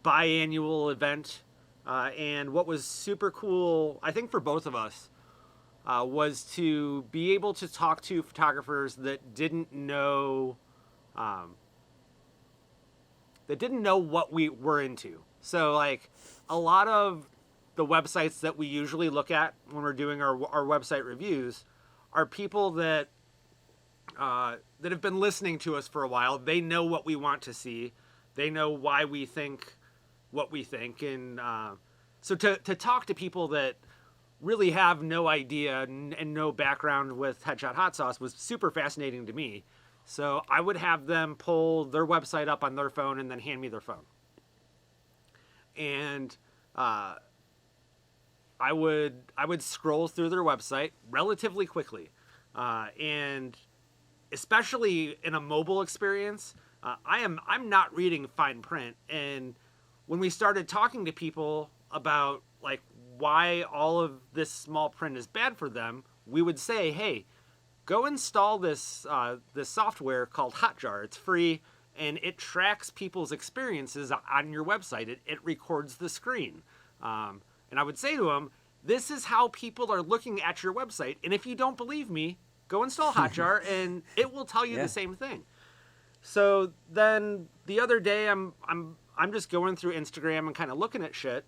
biannual event. And what was super cool, I think for both of us, was to be able to talk to photographers that didn't know what we were into. So like a lot of the websites that we usually look at when we're doing our website reviews are people that have been listening to us for a while. They know what we want to see. They know why we think what we think. And so to talk to people that really have no idea and no background with Headshot Hot Sauce was super fascinating to me. So I would have them pull their website up on their phone and then hand me their phone. And I would scroll through their website relatively quickly. And especially in a mobile experience, I'm not reading fine print. And when we started talking to people about like why all of this small print is bad for them, we would say, hey, go install this software called Hotjar. It's free and it tracks people's experiences on your website. It records the screen. And I would say to them, this is how people are looking at your website. And if you don't believe me, go install Hotjar and it will tell you the same thing. So then the other day I'm just going through Instagram and kind of looking at shit,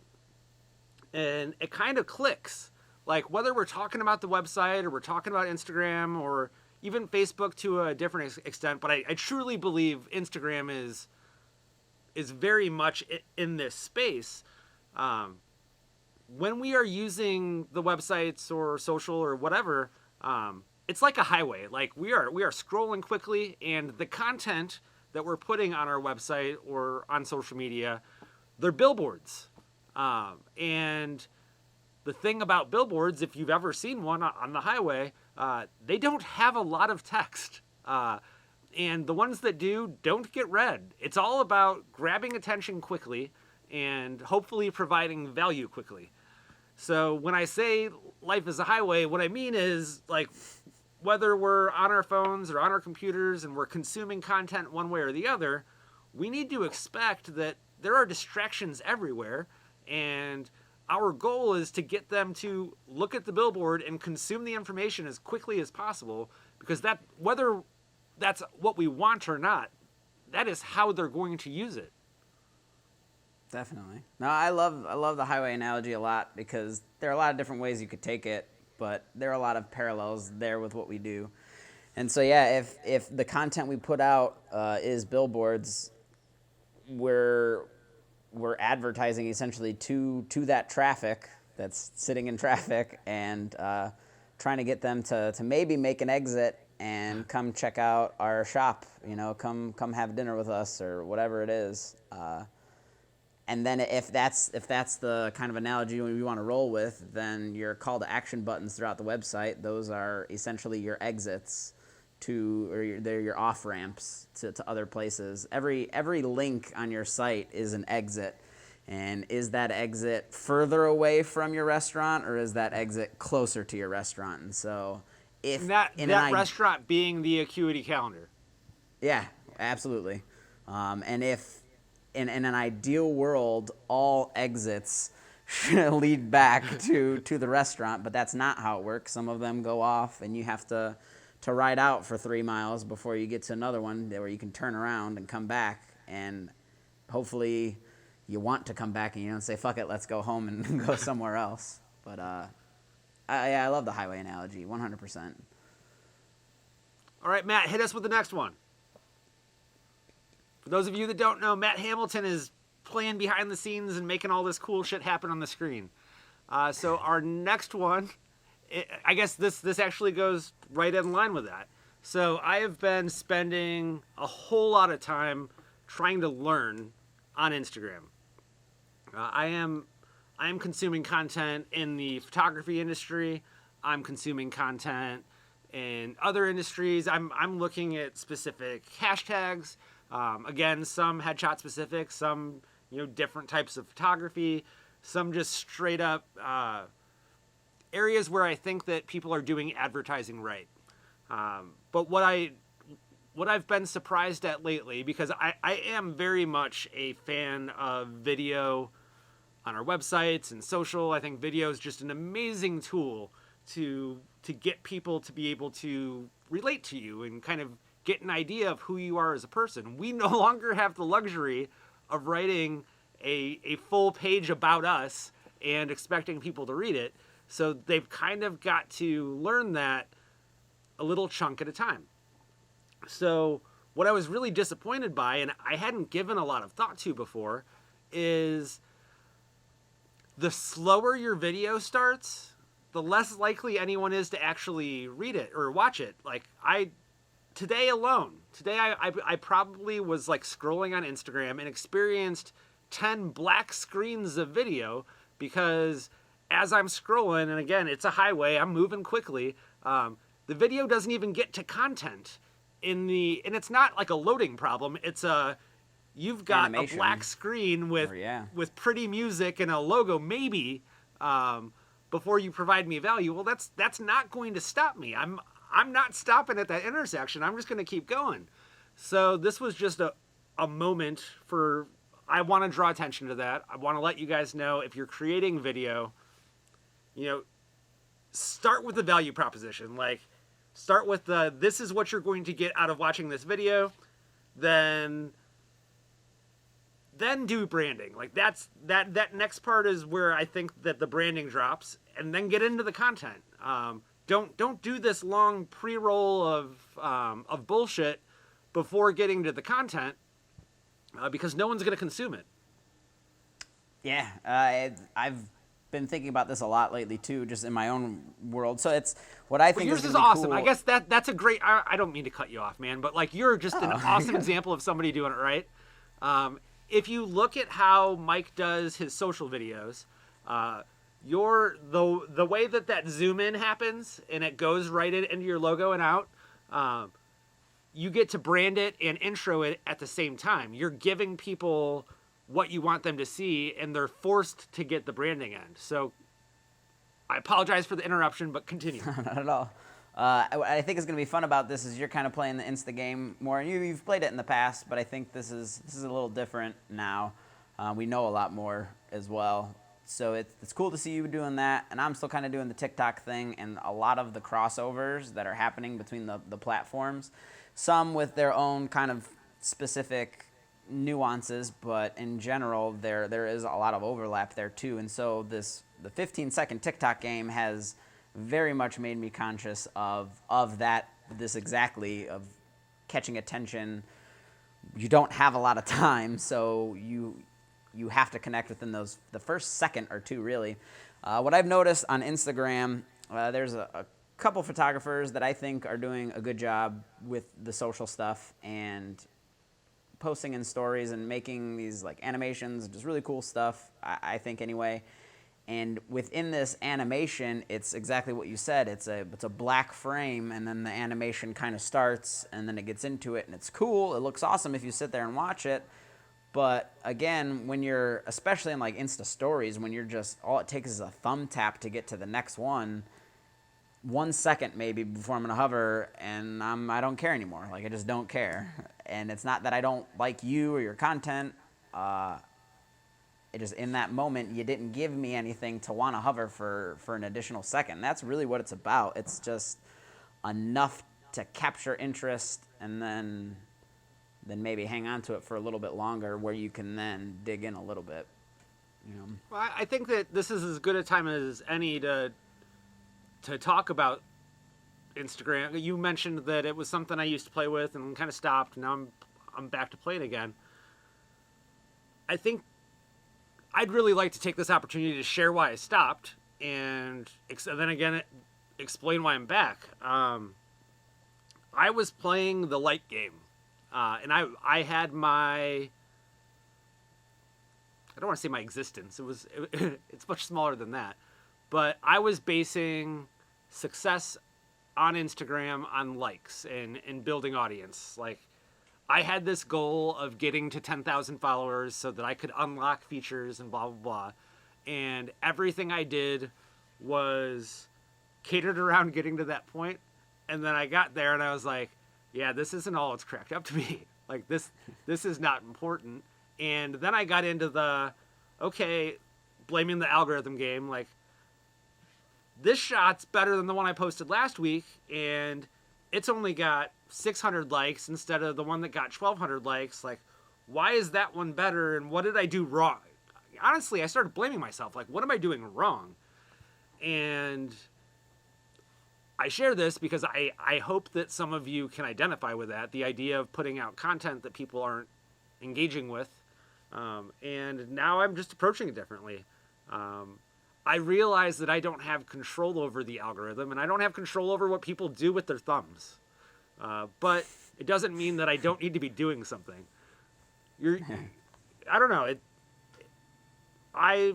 and it kind of clicks. Like whether we're talking about the website or we're talking about Instagram or even Facebook to a different extent, but I truly believe Instagram is very much in this space. When we are using the websites or social or whatever, it's like a highway. Like we are scrolling quickly, and the content that we're putting on our website or on social media, they're billboards. And the thing about billboards, if you've ever seen one on the highway, they don't have a lot of text. And the ones that do don't get read. It's all about grabbing attention quickly and hopefully providing value quickly. So when I say life is a highway, what I mean is like whether we're on our phones or on our computers and we're consuming content one way or the other, we need to expect that there are distractions everywhere, and our goal is to get them to look at the billboard and consume the information as quickly as possible, because that, whether that's what we want or not, that is how they're going to use it. Definitely. No, I love the highway analogy a lot, because there are a lot of different ways you could take it, but there are a lot of parallels there with what we do. And so yeah, if the content we put out is billboards, we're advertising essentially to that traffic that's sitting in traffic, and trying to get them to maybe make an exit and come check out our shop, come have dinner with us or whatever it is. And then if that's the kind of analogy we want to roll with, then your call to action buttons throughout the website, those are essentially your exits they're your off ramps to other places. Every link on your site is an exit. And is that exit further away from your restaurant, or is that exit closer to your restaurant? And so if that restaurant being the Acuity calendar. Yeah, absolutely. And if in an ideal world, all exits should lead back to the restaurant, but that's not how it works. Some of them go off, and you have to ride out for 3 miles before you get to another one where you can turn around and come back. And hopefully you want to come back and you don't say, fuck it, let's go home and go somewhere else. But I love the highway analogy, 100%. All right, Matt, hit us with the next one. For those of you that don't know, Matt Hamilton is playing behind the scenes and making all this cool shit happen on the screen. So our next one, I guess this actually goes right in line with that. So I have been spending a whole lot of time trying to learn on Instagram. I am consuming content in the photography industry. I'm consuming content in other industries. I'm looking at specific hashtags. Again, some headshot specific, some different types of photography, some just straight up areas where I think that people are doing advertising right. But what I've been surprised at lately, because I am very much a fan of video on our websites and social. I think video is just an amazing tool to get people to be able to relate to you and kind of get an idea of who you are as a person. We no longer have the luxury of writing a full page about us and expecting people to read it. So they've kind of got to learn that a little chunk at a time. So what I was really disappointed by, and I hadn't given a lot of thought to before, is the slower your video starts, the less likely anyone is to actually read it or watch it. Like today I probably was like scrolling on Instagram and experienced 10 black screens of video because as I'm scrolling, and again, it's a highway, I'm moving quickly, the video doesn't even get to content and it's not like a loading problem. It's you've got animation, a black screen with pretty music and a logo maybe before you provide me value. Well, that's not going to stop me. I'm not stopping at that intersection. I'm just going to keep going. So this was just a moment I want to draw attention to that. I want to let you guys know, if you're creating video, start with the value proposition. Like, start with this is what you're going to get out of watching this video. Then do branding. Like that next part is where I think that the branding drops, and then get into the content. Don't do this long pre-roll of bullshit before getting to the content, because no one's going to consume it. Yeah, I've been thinking about this a lot lately too, just in my own world. So it's what I think yours is awesome. Cool. I guess that's a great. I don't mean to cut you off, man, but like you're just an awesome example of somebody doing it right. If you look at how Mike does his social videos, the way that zoom in happens and it goes right into your logo and out, you get to brand it and intro it at the same time. You're giving people what you want them to see, and they're forced to get the branding end. So I apologize for the interruption, but continue. Not at all. What I think is going to be fun about this is you're kind of playing the Insta game more, and you've played it in the past, but I think this is a little different now. We know a lot more as well. So it's cool to see you doing that, and I'm still kind of doing the TikTok thing and a lot of the crossovers that are happening between the platforms, some with their own kind of specific nuances, but in general there is a lot of overlap there too. And so the 15-second TikTok game has very much made me conscious of this exactly, of catching attention. You don't have a lot of time, so you have to connect within the first second or two, really. What I've noticed on Instagram, there's a couple photographers that I think are doing a good job with the social stuff and posting in stories and making these like animations, just really cool stuff, I think anyway. And within this animation, it's exactly what you said. It's a black frame, and then the animation kind of starts, and then it gets into it, and it's cool. It looks awesome if you sit there and watch it. But again, when you're, especially in like Insta stories, when you're just, all it takes is a thumb tap to get to the next one, 1 second maybe before I'm gonna hover, and I don't care anymore. Like, I just don't care. And it's not that I don't like you or your content. It just, in that moment, you didn't give me anything to want to hover for an additional second. That's really what it's about. It's just enough to capture interest, and then then maybe hang on to it for a little bit longer where you can then dig in a little bit. You know? Well, I think that this is as good a time as any to talk about Instagram. You mentioned that it was something I used to play with and kind of stopped. Now I'm back to playing again. I think I'd really like to take this opportunity to share why I stopped, and then again explain why I'm back. I was playing the light game, and I had my, I don't want to say my existence. It's much smaller than that, but I was basing success on Instagram on likes and building audience. Like, I had this goal of getting to 10,000 followers so that I could unlock features and blah, blah, blah. And everything I did was catered around getting to that point. And then I got there and I was like, yeah, this isn't all it's cracked up to be. Like, this is not important. And then I got into the, okay, blaming the algorithm game. Like, this shot's better than the one I posted last week, and it's only got 600 likes instead of the one that got 1,200 likes. Like, why is that one better, and what did I do wrong? Honestly, I started blaming myself. Like, what am I doing wrong? And I share this because I hope that some of you can identify with that, the idea of putting out content that people aren't engaging with. And now I'm just approaching it differently. I realize that I don't have control over the algorithm, and I don't have control over what people do with their thumbs. But it doesn't mean that I don't need to be doing something. I don't know. I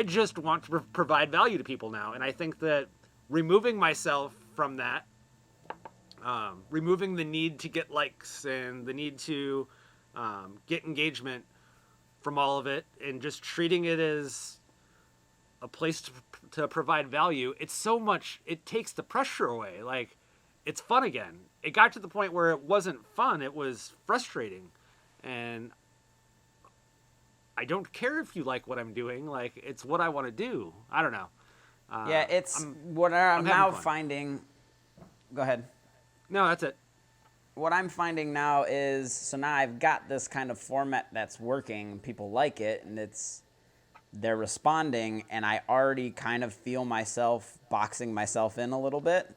just want to provide value to people now, and I think that removing myself from that, removing the need to get likes and the need to get engagement from all of it, and just treating it as a place to provide value, it takes the pressure away. Like, it's fun again. It got to the point where it wasn't fun, it was frustrating. And I don't care if you like what I'm doing. Like, it's what I want to do. I don't know. Yeah, what I'm now finding. Go ahead. No, that's it. What I'm finding now is, so now I've got this kind of format that's working. People like it, and they're responding, and I already kind of feel myself boxing myself in a little bit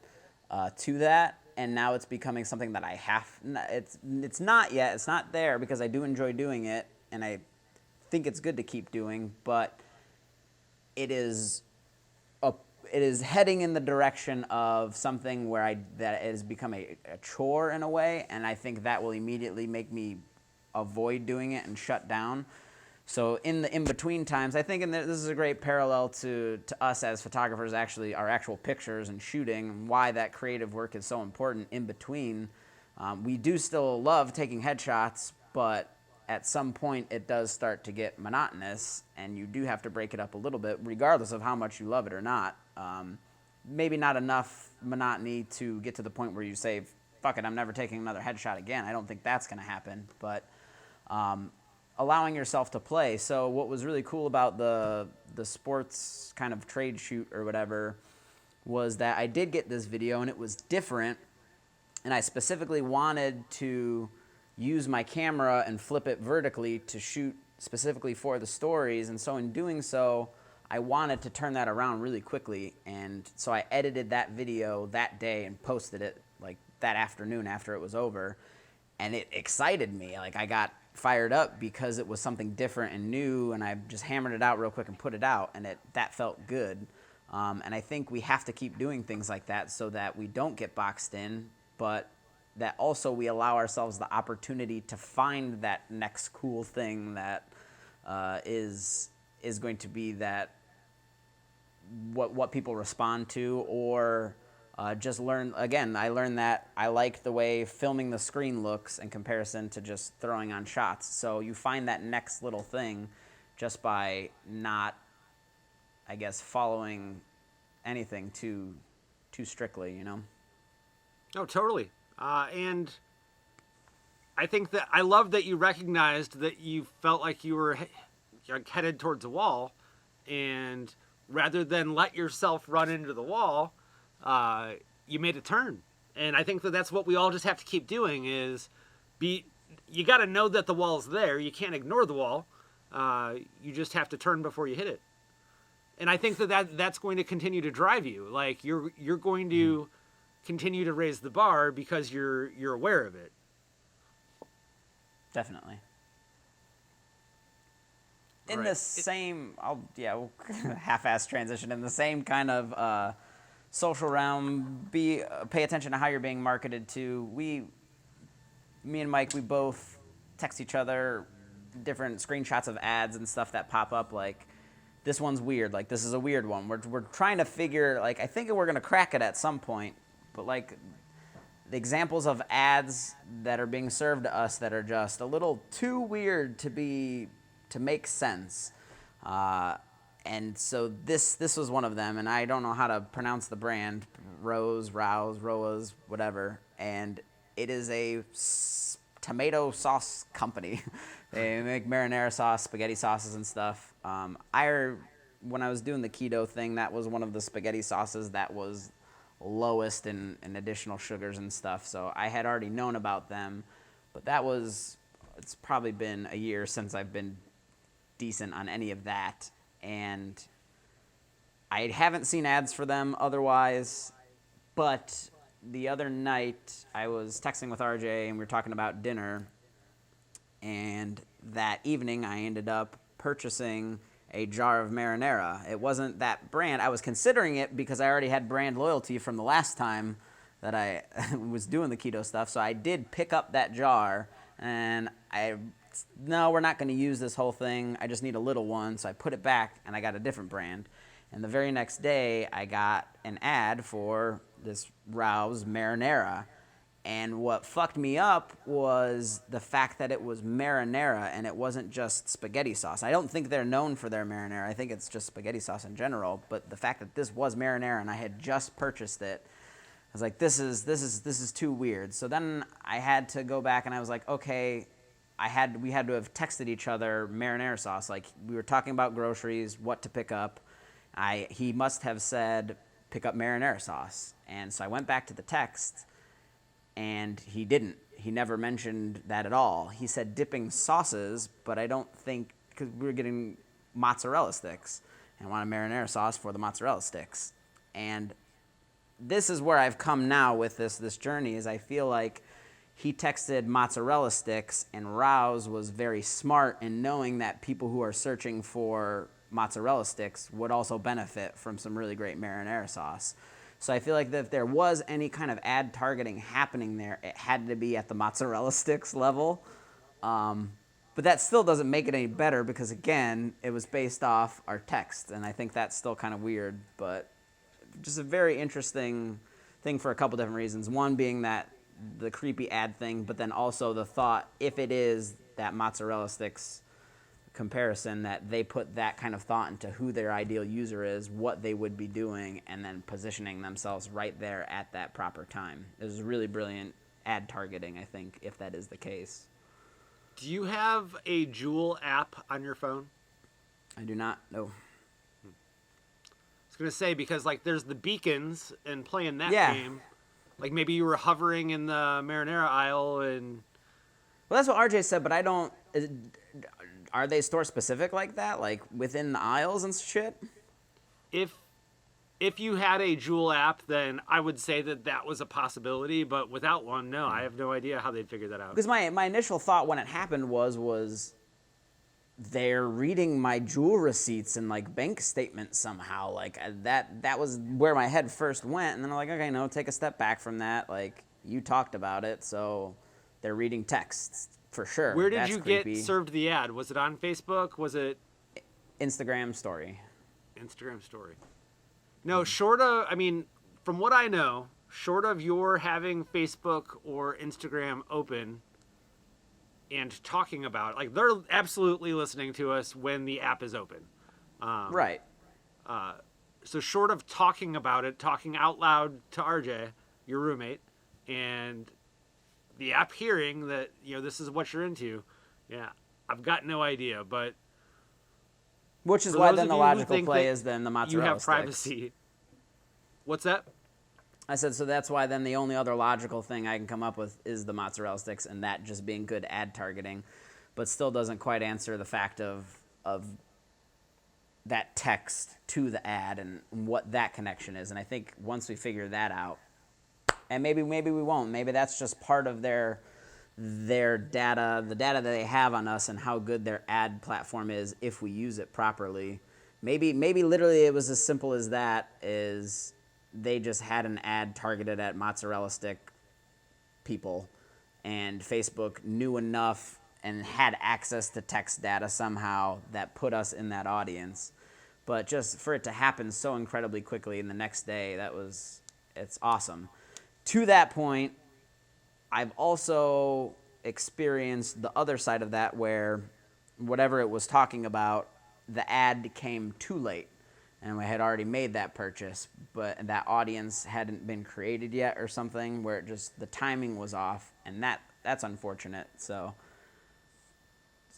to that. And now it's becoming something that I have. It's not yet. It's not there because I do enjoy doing it, and I think it's good to keep doing. But it is heading in the direction of something where that it has become a chore in a way, and I think that will immediately make me avoid doing it and shut down. So in the in-between times, I think, and this is a great parallel to us as photographers, actually, our actual pictures and shooting, and why that creative work is so important in between. We do still love taking headshots, but at some point it does start to get monotonous, and you do have to break it up a little bit, regardless of how much you love it or not. Maybe not enough monotony to get to the point where you say, fuck it, I'm never taking another headshot again. I don't think that's going to happen, but allowing yourself to play. So what was really cool about the sports kind of trade shoot or whatever was that I did get this video, and it was different, and I specifically wanted to use my camera and flip it vertically to shoot specifically for the stories, and so in doing so, I wanted to turn that around really quickly, and so I edited that video that day and posted it like that afternoon after it was over, and it excited me. Like, I got fired up because it was something different and new, and I just hammered it out real quick and put it out, and that felt good. And I think we have to keep doing things like that so that we don't get boxed in, but that also we allow ourselves the opportunity to find that next cool thing that is going to be that what people respond to, or just learn. Again, I learned that I like the way filming the screen looks in comparison to just throwing on shots. So you find that next little thing just by not, I guess, following anything too strictly, you know? Oh, totally. And I think that I love that you recognized that you felt like you were headed towards a wall, and rather than let yourself run into the wall, you made a turn. And I think that that's what we all just have to keep doing, is You got to know that the wall's there. You can't ignore the wall. You just have to turn before you hit it. And I think that's going to continue to drive you. Like you're going to continue to raise the bar because you're aware of it. Definitely. In Right. the same, we'll half-ass transition. In the same kind of social realm, pay attention to how you're being marketed to. Me and Mike, we both text each other different screenshots of ads and stuff that pop up. Like, this one's weird. Like, this is a weird one. We're trying to figure. Like, I think we're gonna crack it at some point. But like, the examples of ads that are being served to us that are just a little too weird to make sense. And so this was one of them, and I don't know how to pronounce the brand, Rows, whatever. And it is a tomato sauce company. They make marinara sauce, spaghetti sauces, and stuff. When I was doing the keto thing, that was one of the spaghetti sauces that was lowest in additional sugars and stuff. So I had already known about them, but it's probably been a year since I've been decent on any of that, and I haven't seen ads for them otherwise. But the other night I was texting with RJ and we were talking about dinner, and that evening I ended up purchasing a jar of marinara. It wasn't that brand. I was considering it because I already had brand loyalty from the last time that I was doing the keto stuff, so I did pick up that jar, and no, we're not going to use this whole thing. I just need a little one. So I put it back and I got a different brand. And the very next day, I got an ad for this Rouse marinara. And what fucked me up was the fact that it was marinara and it wasn't just spaghetti sauce. I don't think they're known for their marinara. I think it's just spaghetti sauce in general. But the fact that this was marinara and I had just purchased it, I was like, this is too weird. So then I had to go back and I was like, okay, we had to have texted each other marinara sauce. Like, we were talking about groceries, what to pick up. He must have said, pick up marinara sauce. And so I went back to the text, and he didn't. He never mentioned that at all. He said dipping sauces, but I don't think, because we were getting mozzarella sticks, and I wanted marinara sauce for the mozzarella sticks. And this is where I've come now with this journey, is I feel like he texted mozzarella sticks, and Rouse was very smart in knowing that people who are searching for mozzarella sticks would also benefit from some really great marinara sauce. So I feel like that if there was any kind of ad targeting happening there, it had to be at the mozzarella sticks level. But that still doesn't make it any better because, again, it was based off our text, and I think that's still kind of weird, but just a very interesting thing for a couple different reasons. One being that the creepy ad thing, but then also the thought, if it is that mozzarella sticks comparison, that they put that kind of thought into who their ideal user is, what they would be doing, and then positioning themselves right there at that proper time. It was really brilliant ad targeting, I think, if that is the case. Do you have a Jewel app on your phone? I do not, no. I was going to say, because like there's the beacons and playing that game. Like maybe you were hovering in the marinara aisle and... Well, that's what RJ said, but I don't... Are they store specific like that? Like within the aisles and shit? If you had a Jewel app, then I would say that was a possibility, but without one, no, I have no idea how they'd figure that out. Because my initial thought when it happened was they're reading my Jewel receipts and like bank statements somehow. Like that was where my head first went, and then I'm like, okay, no, take a step back from that. Like, you talked about it, so they're reading texts for sure. Where did That's you creepy. get served the ad? Was it on Facebook? Was it Instagram story? Instagram story. No, short of, I mean, from what I know, short of your having Facebook or Instagram open and talking about it, like they're absolutely listening to us when the app is open. Right. So short of talking about it, talking out loud to RJ, your roommate, and the app hearing that, you know, this is what you're into, yeah, I've got no idea, but... Which is why then the logical play is then the mozzarella you have sticks. privacy. What's that? I said, so that's why then the only other logical thing I can come up with is the mozzarella sticks, and that just being good ad targeting, but still doesn't quite answer the fact of that text to the ad and what that connection is. And I think once we figure that out, and maybe we won't. Maybe that's just part of their data, the data that they have on us, and how good their ad platform is if we use it properly. Maybe literally it was as simple as that. Is they just had an ad targeted at mozzarella stick people, and Facebook knew enough and had access to text data somehow that put us in that audience. But just for it to happen so incredibly quickly in the next day, it's awesome. To that point, I've also experienced the other side of that where whatever it was talking about, the ad came too late. And we had already made that purchase, but that audience hadn't been created yet or something, where it just, the timing was off, and that's unfortunate. So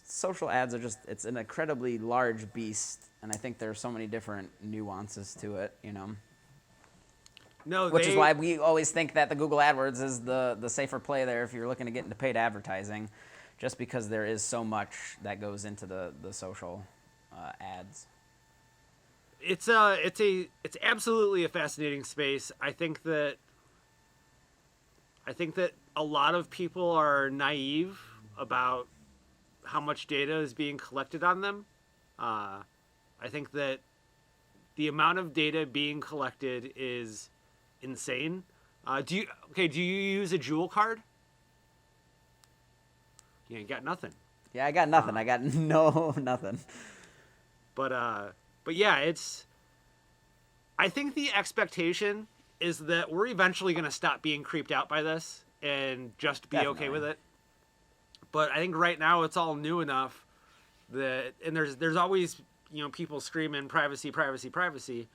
social ads are just, it's an incredibly large beast, and I think there are so many different nuances to it, you know. No, Which is why we always think that the Google AdWords is the safer play there if you're looking to get into paid advertising, just because there is so much that goes into the social ads. It's absolutely a fascinating space. I think that a lot of people are naive about how much data is being collected on them. I think that the amount of data being collected is insane. Do you use a Jewel card? Yeah, you got nothing. Yeah, I got nothing. I got nothing. But yeah, I think the expectation is that we're eventually going to stop being creeped out by this and just be okay with it. But I think right now it's all new enough that, and there's always, people screaming privacy, privacy, privacy.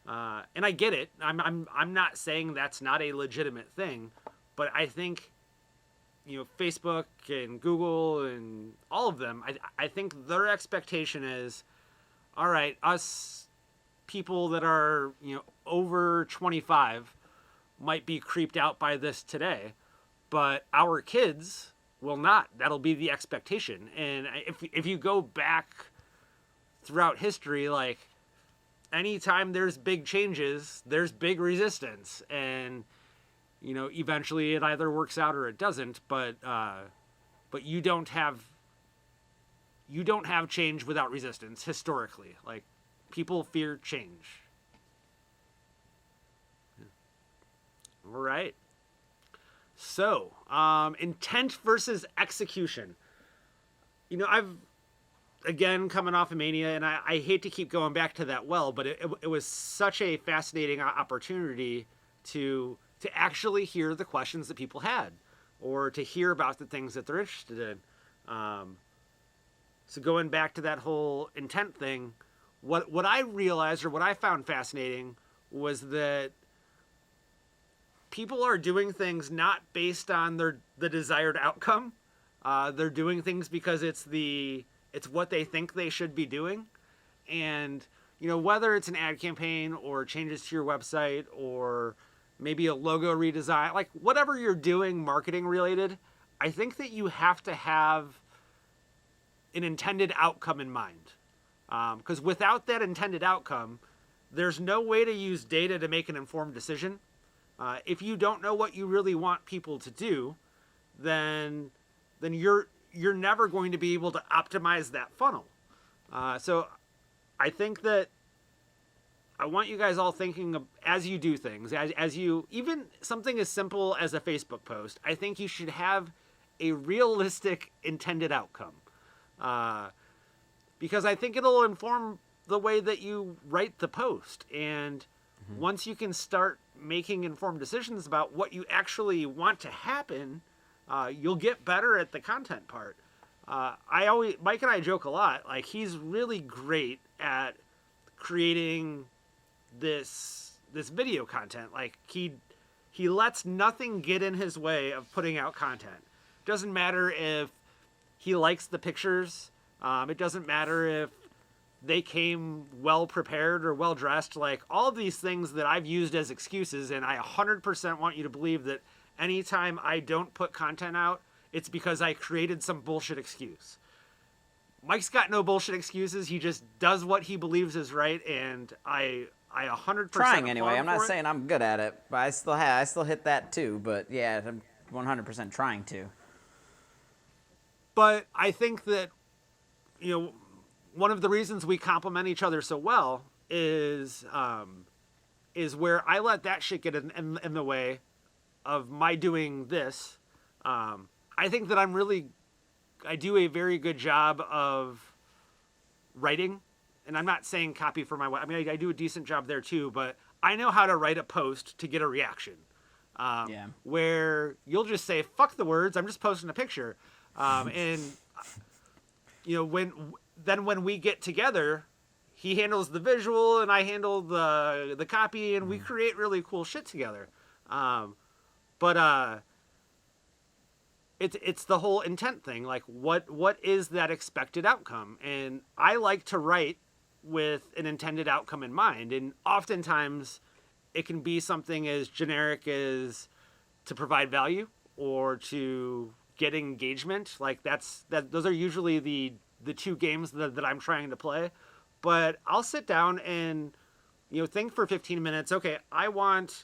And I get it. I'm not saying that's not a legitimate thing, but I think, Facebook and Google and all of them, I think their expectation is, all right, us people that are, over 25 might be creeped out by this today, but our kids will not. That'll be the expectation. And if you go back throughout history, like, anytime there's big changes, there's big resistance, and eventually it either works out or it doesn't. But you don't have change without resistance historically. Like, people fear change. All right. So, intent versus execution. I've, again, coming off of Mania, and I hate to keep going back to that well, but it was such a fascinating opportunity to actually hear the questions that people had, or to hear about the things that they're interested in. So going back to that whole intent thing, what I realized, or what I found fascinating, was that people are doing things not based on the desired outcome. They're doing things because it's what they think they should be doing. And, whether it's an ad campaign or changes to your website or maybe a logo redesign, like whatever you're doing marketing related, I think that you have to have an intended outcome in mind. Because without that intended outcome, there's no way to use data to make an informed decision. If you don't know what you really want people to do, then you're never going to be able to optimize that funnel. So I think that I want you guys all thinking of, as you do things, as you, even something as simple as a Facebook post, I think you should have a realistic intended outcome. Because I think it'll inform the way that you write the post. And once you can start making informed decisions about what you actually want to happen, you'll get better at the content part. Mike and I joke a lot, like, he's really great at creating this video content. Like, he lets nothing get in his way of putting out content. Doesn't matter if he likes the pictures. It doesn't matter if they came well prepared or well dressed. Like all of these things that I've used as excuses, and I 100% want you to believe that anytime I don't put content out, it's because I created some bullshit excuse. Mike's got no bullshit excuses. He just does what he believes is right, and I 100% trying anyway. I'm not for it. saying I'm good at it, but I still hit that too. But yeah, I'm 100% trying to. But I think that, you know, one of the reasons we complement each other so well is where I let that shit get in the way of my doing this. I think that I do a very good job of writing, and I'm not saying copy for my wife. I mean, I do a decent job there too, but I know how to write a post to get a reaction. Where you'll just say, fuck the words, I'm just posting a picture. And, you know, when we get together, he handles the visual and I handle the copy, and we create really cool shit together. But it's the whole intent thing. Like, what is that expected outcome? And I like to write with an intended outcome in mind. And oftentimes it can be something as generic as to provide value or to get engagement. Like those are usually the two games that I'm trying to play. But I'll sit down and, you know, think for 15 minutes. Okay, I want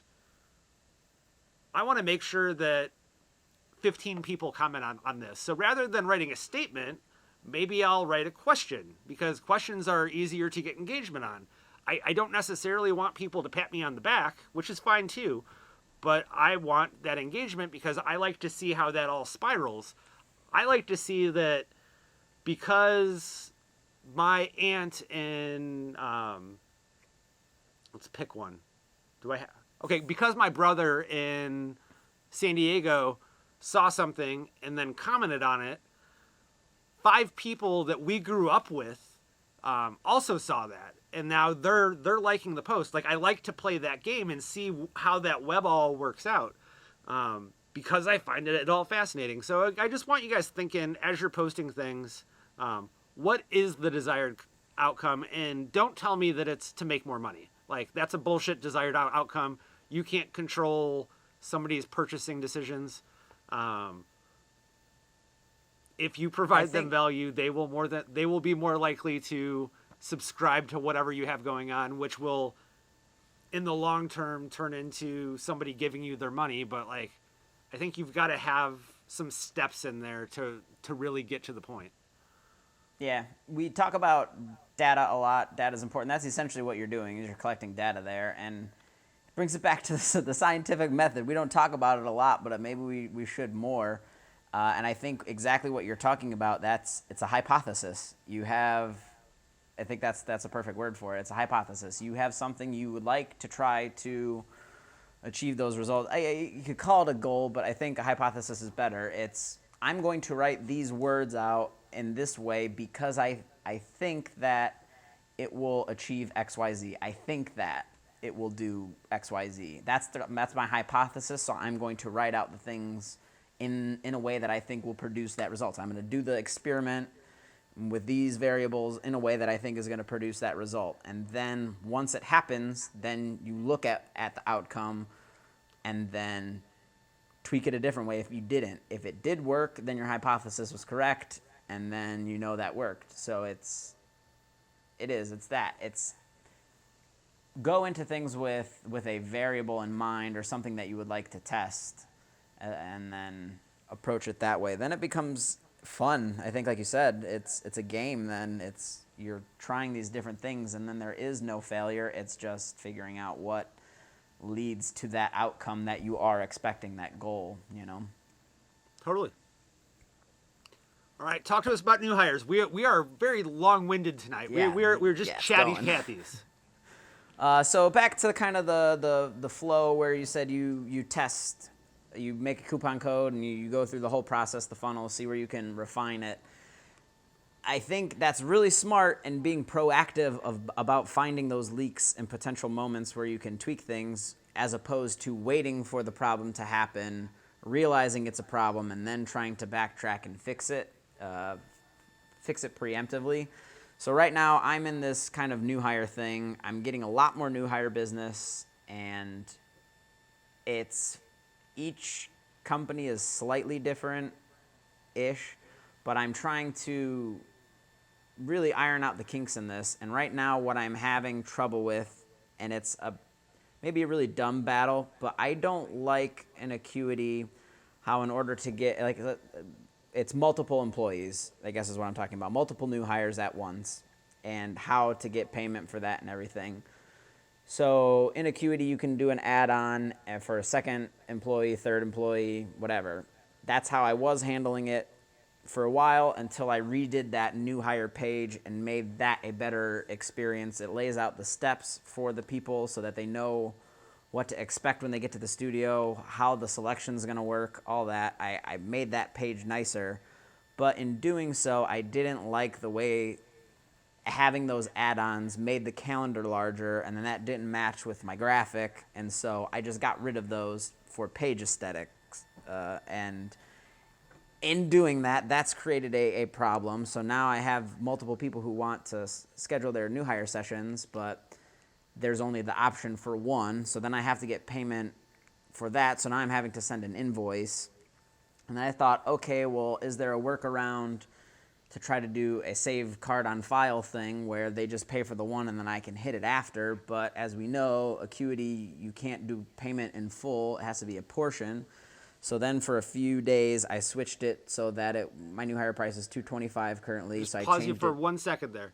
to make sure that 15 people comment on this. So rather than writing a statement, maybe I'll write a question, because questions are easier to get engagement on. I don't necessarily want people to pat me on the back, which is fine too, but I want that engagement because I like to see how that all spirals. I like to see that because my aunt in, let's pick one. Because my brother in San Diego saw something and then commented on it, 5 people that we grew up with also saw that, and now they're liking the post. Like, I like to play that game and see how that web all works out, because I find it all fascinating. So I just want you guys thinking as you're posting things, what is the desired outcome? And don't tell me that it's to make more money. Like, that's a bullshit desired outcome. You can't control somebody's purchasing decisions. If you provide them value, they will be more likely to subscribe to whatever you have going on, which will, in the long term, turn into somebody giving you their money. But like, I think you've got to have some steps in there to really get to the point. Yeah, we talk about data a lot. Data is important. That's essentially what you're doing, is you're collecting data there, and it brings it back to the scientific method. We don't talk about it a lot, but maybe we should more. And I think exactly what you're talking about, it's a hypothesis. You have, I think that's a perfect word for it. It's a hypothesis. You have something you would like to try to achieve those results. You could call it a goal, but I think a hypothesis is better. It's, I'm going to write these words out in this way because I think that it will achieve XYZ. I think that it will do XYZ. That's my hypothesis, so I'm going to write out the things in a way that I think will produce that result. I'm going to do the experiment with these variables in a way that I think is going to produce that result. And then once it happens, then you look at the outcome and then tweak it a different way if you didn't. If it did work, then your hypothesis was correct, and then you know that worked. So it's go into things with a variable in mind or something that you would like to test, and then approach it that way. Then it becomes fun. I think, like you said, it's a game. Then you're trying these different things, and then there is no failure. It's just figuring out what leads to that outcome that you are expecting, that goal, you know? Totally. All right, talk to us about new hires. We are very long-winded tonight. Yeah. We're just chatty going. Cathys. So back to kind of the flow where you said you test, you make a coupon code and you go through the whole process, the funnel, see where you can refine it. I think that's really smart, and being proactive about finding those leaks and potential moments where you can tweak things, as opposed to waiting for the problem to happen, realizing it's a problem, and then trying to backtrack and fix it preemptively. So right now I'm in this kind of new hire thing. I'm getting a lot more new hire business, and it's each company is slightly different ish, but I'm trying to really iron out the kinks in this. And right now what I'm having trouble with, and it's maybe a really dumb battle, but I don't like an Acuity how in order to get like it's multiple employees, I guess is what I'm talking about, multiple new hires at once, and how to get payment for that and everything. So in Acuity, you can do an add-on for a second employee, third employee, whatever. That's how I was handling it for a while until I redid that new hire page and made that a better experience. It lays out the steps for the people so that they know what to expect when they get to the studio, how the selection is going to work, all that. I made that page nicer. But in doing so, I didn't like the way having those add-ons made the calendar larger, and then that didn't match with my graphic, and so I just got rid of those for page aesthetics. And in doing that, that's created a problem. So now I have multiple people who want to schedule their new hire sessions, but there's only the option for one. So then I have to get payment for that. So now I'm having to send an invoice. And I thought, okay, well, is there a workaround to try to do a save card on file thing where they just pay for the one and then I can hit it after? But as we know, Acuity, you can't do payment in full. It has to be a portion. So then for a few days, I switched it so that my new hire price is $225 currently. Just so I pause changed you for it. 1 second there.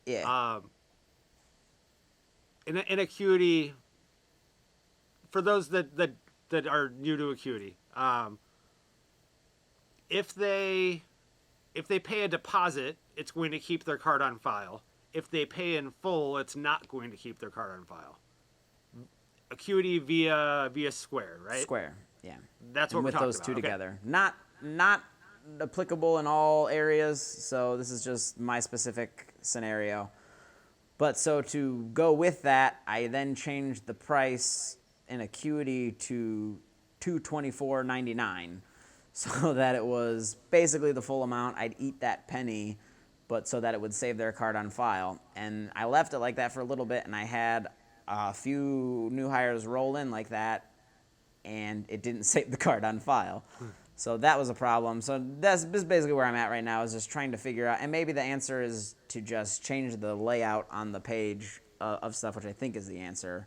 Yeah. In Acuity, for those that are new to Acuity, if they pay a deposit, it's going to keep their card on file. If they pay in full, it's not going to keep their card on file. Acuity via Square, right? Square, yeah. That's what and we're with talking those about. two Okay. together. Not applicable in all areas, so this is just my specific scenario. But so to go with that, I then changed the price in Acuity to $224.99, so that it was basically the full amount. I'd eat that penny, but so that it would save their card on file. And I left it like that for a little bit, and I had a few new hires roll in like that, and it didn't save the card on file. So that was a problem. So this is basically where I'm at right now, is just trying to figure out, and maybe the answer is to just change the layout on the page of stuff, which I think is the answer.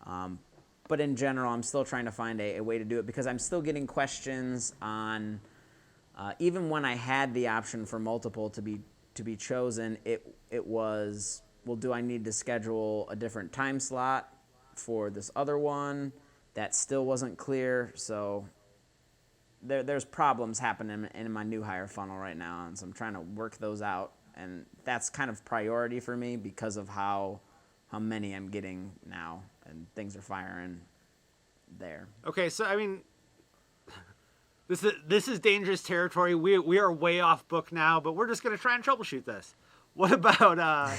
But in general, I'm still trying to find a way to do it, because I'm still getting questions on, even when I had the option for multiple to be chosen, it was, well, do I need to schedule a different time slot for this other one? That still wasn't clear, so there's problems happening in my new hire funnel right now, and so I'm trying to work those out, and that's kind of priority for me because of how many I'm getting now, and things are firing there. Okay, so I mean, this is dangerous territory. We are way off book now, but we're just going to try and troubleshoot this. What about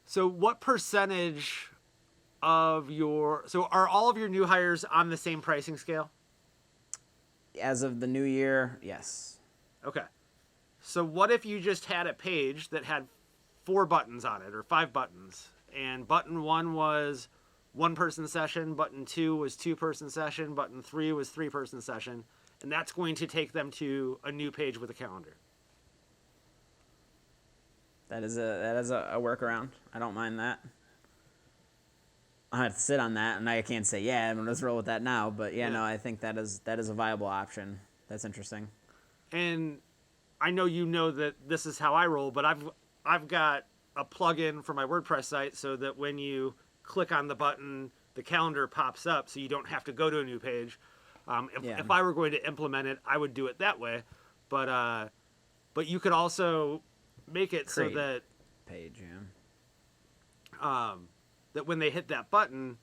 so what percentage of are all of your new hires on the same pricing scale? As of the new year, yes. Okay. So what if you just had a page that had 4 buttons on it, or 5 buttons, and button 1 was 1-person session, button 2 was 2-person session, button 3 was 3-person session, and that's going to take them to a new page with a calendar. That is a workaround. I don't mind that. I have to sit on that, and I can't say, yeah, I'm going to roll with that now. But, yeah, no, I think that is a viable option. That's interesting. And I know you know that this is how I roll, but I've got a plugin for my WordPress site so that when you click on the button, the calendar pops up so you don't have to go to a new page. If I were going to implement it, I would do it that way. But you could also make it Create so that page, yeah. that when they hit that button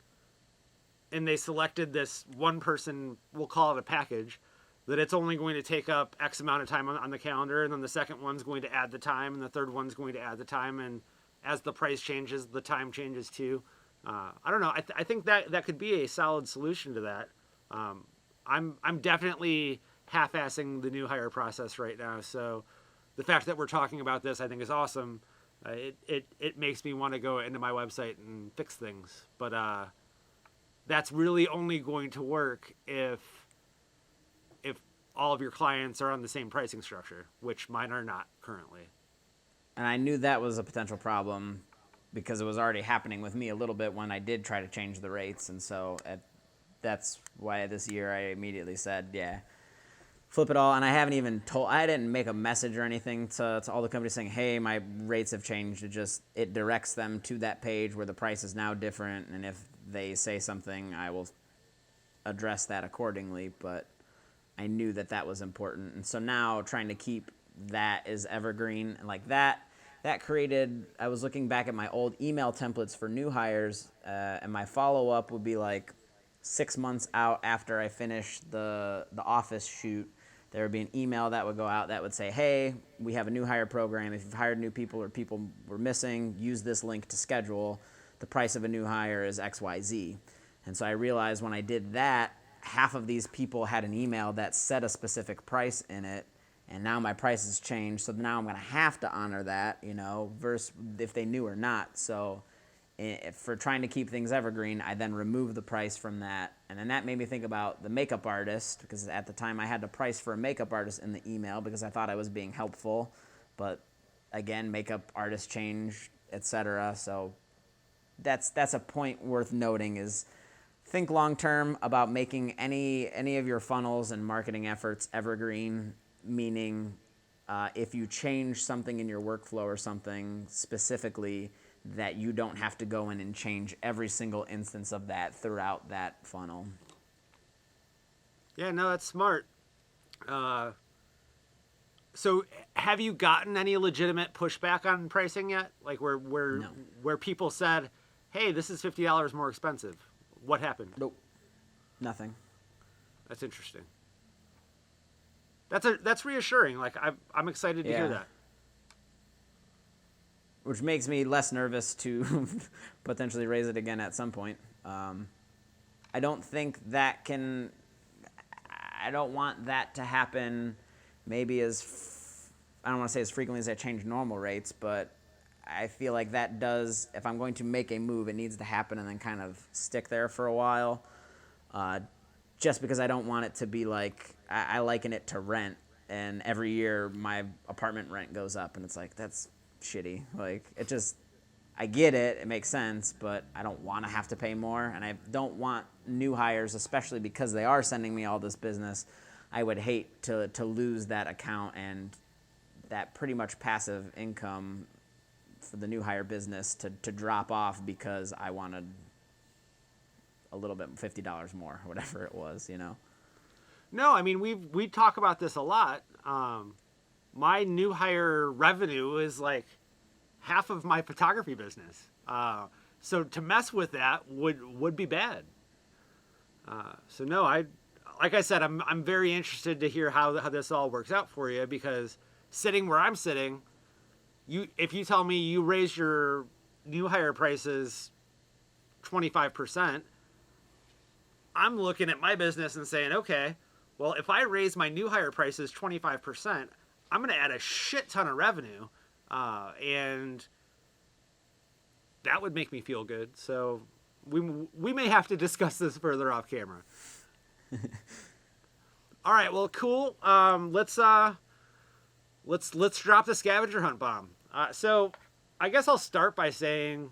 and they selected this 1-person, we'll call it a package, that it's only going to take up X amount of time on the calendar, and then the second one's going to add the time, and the third one's going to add the time, and as the price changes, the time changes too. I don't know. I think that could be a solid solution to that. I'm definitely half-assing the new hire process right now, so the fact that we're talking about this, I think, is awesome. It makes me want to go into my website and fix things. But that's really only going to work if all of your clients are on the same pricing structure, which mine are not currently. And I knew that was a potential problem because it was already happening with me a little bit when I did try to change the rates. And so that's why this year I immediately said, yeah, flip it all. And I haven't even I didn't make a message or anything to all the companies saying, hey, my rates have changed. It directs them to that page where the price is now different. And if they say something, I will address that accordingly. But I knew that was important. And so now trying to keep that as evergreen and like that created, I was looking back at my old email templates for new hires, and my follow-up would be like 6 months out after I finished the office shoot. There would be an email that would go out that would say, hey, we have a new hire program. If you've hired new people or people were missing, use this link to schedule. The price of a new hire is XYZ. And so I realized when I did that, half of these people had an email that said a specific price in it, and now my price has changed, so now I'm going to have to honor that, versus if they knew or not. So for trying to keep things evergreen, I then removed the price from that. And then that made me think about the makeup artist, because at the time I had the price for a makeup artist in the email because I thought I was being helpful. But again, makeup artists change, etc. So that's a point worth noting is think long-term about making any of your funnels and marketing efforts evergreen, meaning if you change something in your workflow or something specifically, that you don't have to go in and change every single instance of that throughout that funnel. Yeah, no, that's smart. So have you gotten any legitimate pushback on pricing yet? Like No. where people said, hey, this is $50 more expensive. What happened? Nope. Nothing. That's interesting. That's reassuring. Like I'm excited to hear that. Which makes me less nervous to potentially raise it again at some point. I don't think that can. I don't want that to happen. Maybe I don't want to say as frequently as I change normal rates, but I feel like that does. If I'm going to make a move, it needs to happen and then kind of stick there for a while. Just because I don't want it to be like I liken it to rent, and every year my apartment rent goes up, and it's like that's shitty. Like I get it, it makes sense, but I don't want to have to pay more, and I don't want new hires, especially because they are sending me all this business. I would hate to lose that account and that pretty much passive income for the new hire business to drop off because I wanted a little bit, $50 more, whatever it was, No, I mean we talk about this a lot. My new hire revenue is like half of my photography business. So to mess with that would be bad. So no, like I said, I'm very interested to hear how this all works out for you, because sitting where I'm sitting, if you tell me you raise your new hire prices 25%, I'm looking at my business and saying, okay, well, if I raise my new hire prices 25%, I'm going to add a shit ton of revenue, and that would make me feel good. So we may have to discuss this further off camera. All right, well, cool. Let's drop the scavenger hunt bomb. So I guess I'll start by saying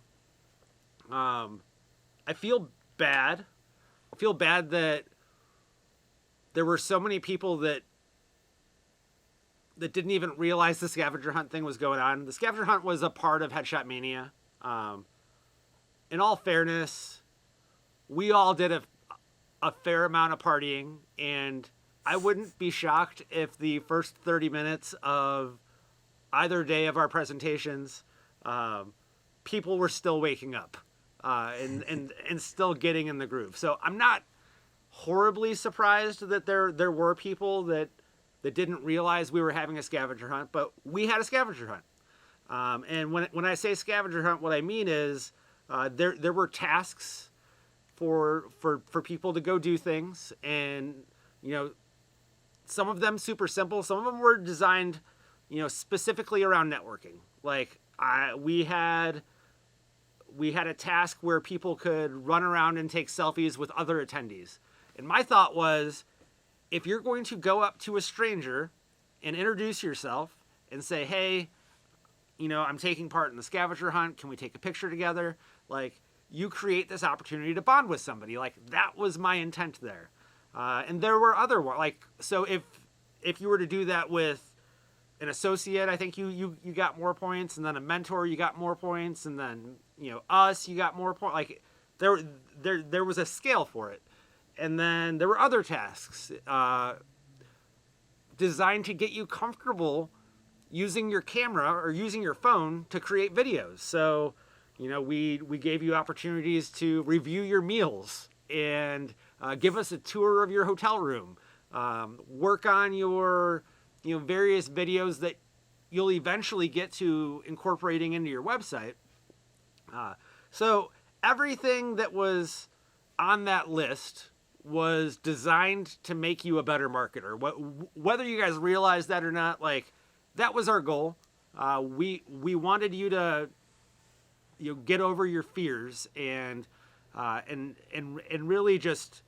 I feel bad. I feel bad that there were so many people that didn't even realize the scavenger hunt thing was going on. The scavenger hunt was a part of Headshot Mania. In all fairness, we all did a fair amount of partying, and I wouldn't be shocked if the first 30 minutes of either day of our presentations, people were still waking up and still getting in the groove. So I'm not horribly surprised that there were people that didn't realize we were having a scavenger hunt, but we had a scavenger hunt. And when I say scavenger hunt, what I mean is there were tasks for people to go do things, and some of them super simple, some of them were designed specifically around networking. Like we had a task where people could run around and take selfies with other attendees. And my thought was, if you're going to go up to a stranger and introduce yourself and say, hey, I'm taking part in the scavenger hunt. Can we take a picture together? Like, you create this opportunity to bond with somebody. Like, that was my intent there. And there were other ones. Like, so if you were to do that with an associate, I think you got more points, and then a mentor, you got more points, and then, us, you got more points. Like, there was a scale for it. And then there were other tasks designed to get you comfortable using your camera or using your phone to create videos. So, we gave you opportunities to review your meals and give us a tour of your hotel room, work on your, various videos that you'll eventually get to incorporating into your website. So everything that was on that list was designed to make you a better marketer. Whether you guys realize that or not, like, that was our goal. We wanted you to get over your fears and really just,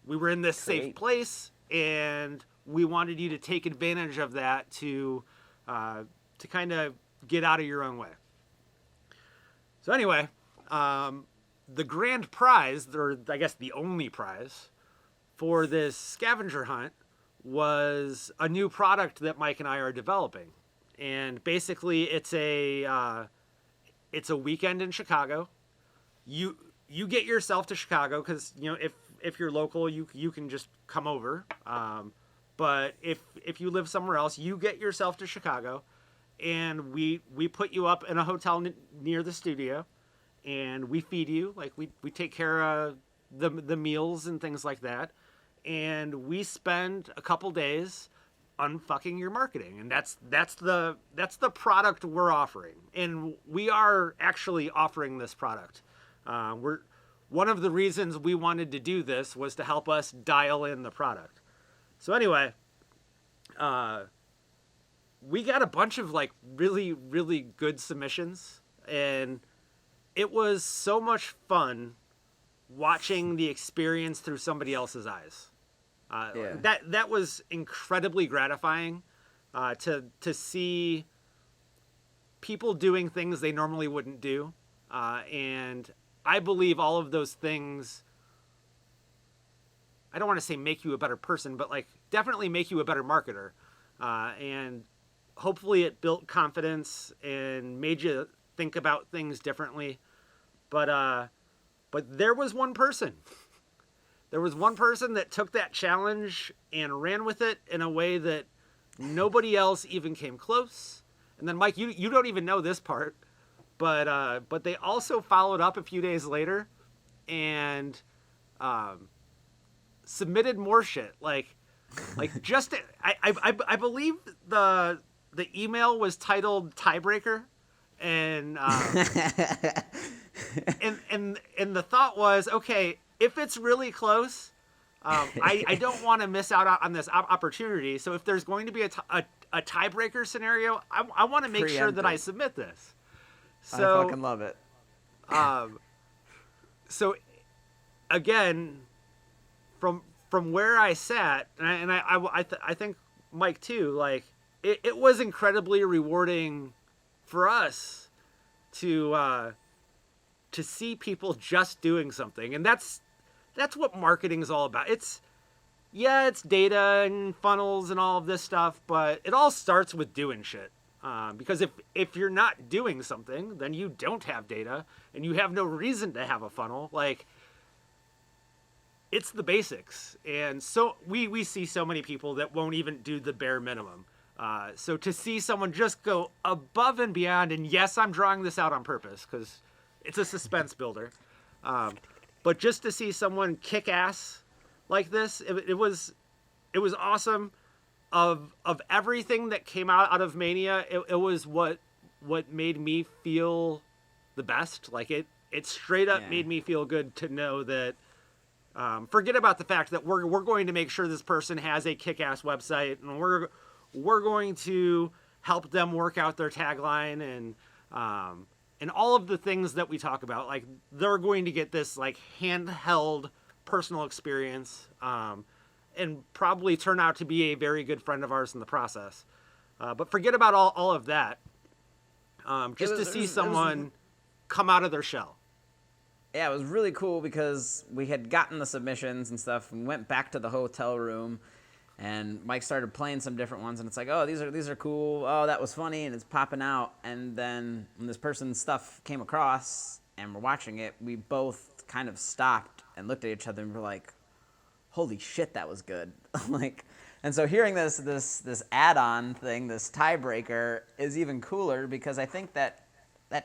we were in this safe place, and we wanted you to take advantage of that to kind of get out of your own way. So anyway, the grand prize, or I guess the only prize for this scavenger hunt, was a new product that Mike and I are developing. And basically it's a weekend in Chicago. You get yourself to Chicago because, if you're local, you can just come over. But if you live somewhere else, you get yourself to Chicago, and we put you up in a hotel near the studio, and we feed you. Like, we take care of the meals and things like that. And we spend a couple days unfucking your marketing. And that's the product we're offering. And we are actually offering this product. One of the reasons we wanted to do this was to help us dial in the product. So anyway, we got a bunch of like really, really good submissions, and it was so much fun watching the experience through somebody else's eyes. That was incredibly gratifying to see people doing things they normally wouldn't do. And I believe all of those things, I don't want to say make you a better person, but like definitely make you a better marketer. And hopefully it built confidence and made you think about things differently. But there was one person. There was one person that took that challenge and ran with it in a way that nobody else even came close. And then, Mike, you don't even know this part, but they also followed up a few days later and submitted more shit. Like just I believe the email was titled Tiebreaker, and and the thought was, okay, if it's really close, I don't want to miss out on this opportunity. So if there's going to be a tiebreaker scenario, I want to make sure that I submit this. So I fucking love it. So again, from where I sat, and I think Mike too, like it was incredibly rewarding for us to see people just doing something, and that's what marketing is all about. It's data and funnels and all of this stuff, but it all starts with doing shit. Because if you're not doing something, then you don't have data, and you have no reason to have a funnel. Like, it's the basics. And so we see so many people that won't even do the bare minimum. So to see someone just go above and beyond, and yes, I'm drawing this out on purpose because it's a suspense builder. But just to see someone kick ass like this, it was awesome. Of everything that came out of Mania, it was what made me feel the best. Like it straight up made me feel good to know that. Forget about the fact that we're going to make sure this person has a kick-ass website, and we're going to help them work out their tagline and all of the things that we talk about. Like, they're going to get this like handheld personal experience, and probably turn out to be a very good friend of ours in the process. But forget about all of that. Just to see someone come out of their shell. Yeah, it was really cool because we had gotten the submissions and stuff and went back to the hotel room, and Mike started playing some different ones, and it's like, oh, these are cool. Oh, that was funny, and it's popping out. And then when this person's stuff came across and we're watching it, we both kind of stopped and looked at each other and were like, holy shit, that was good. Like, and so hearing this add-on thing, this tiebreaker, is even cooler because I think that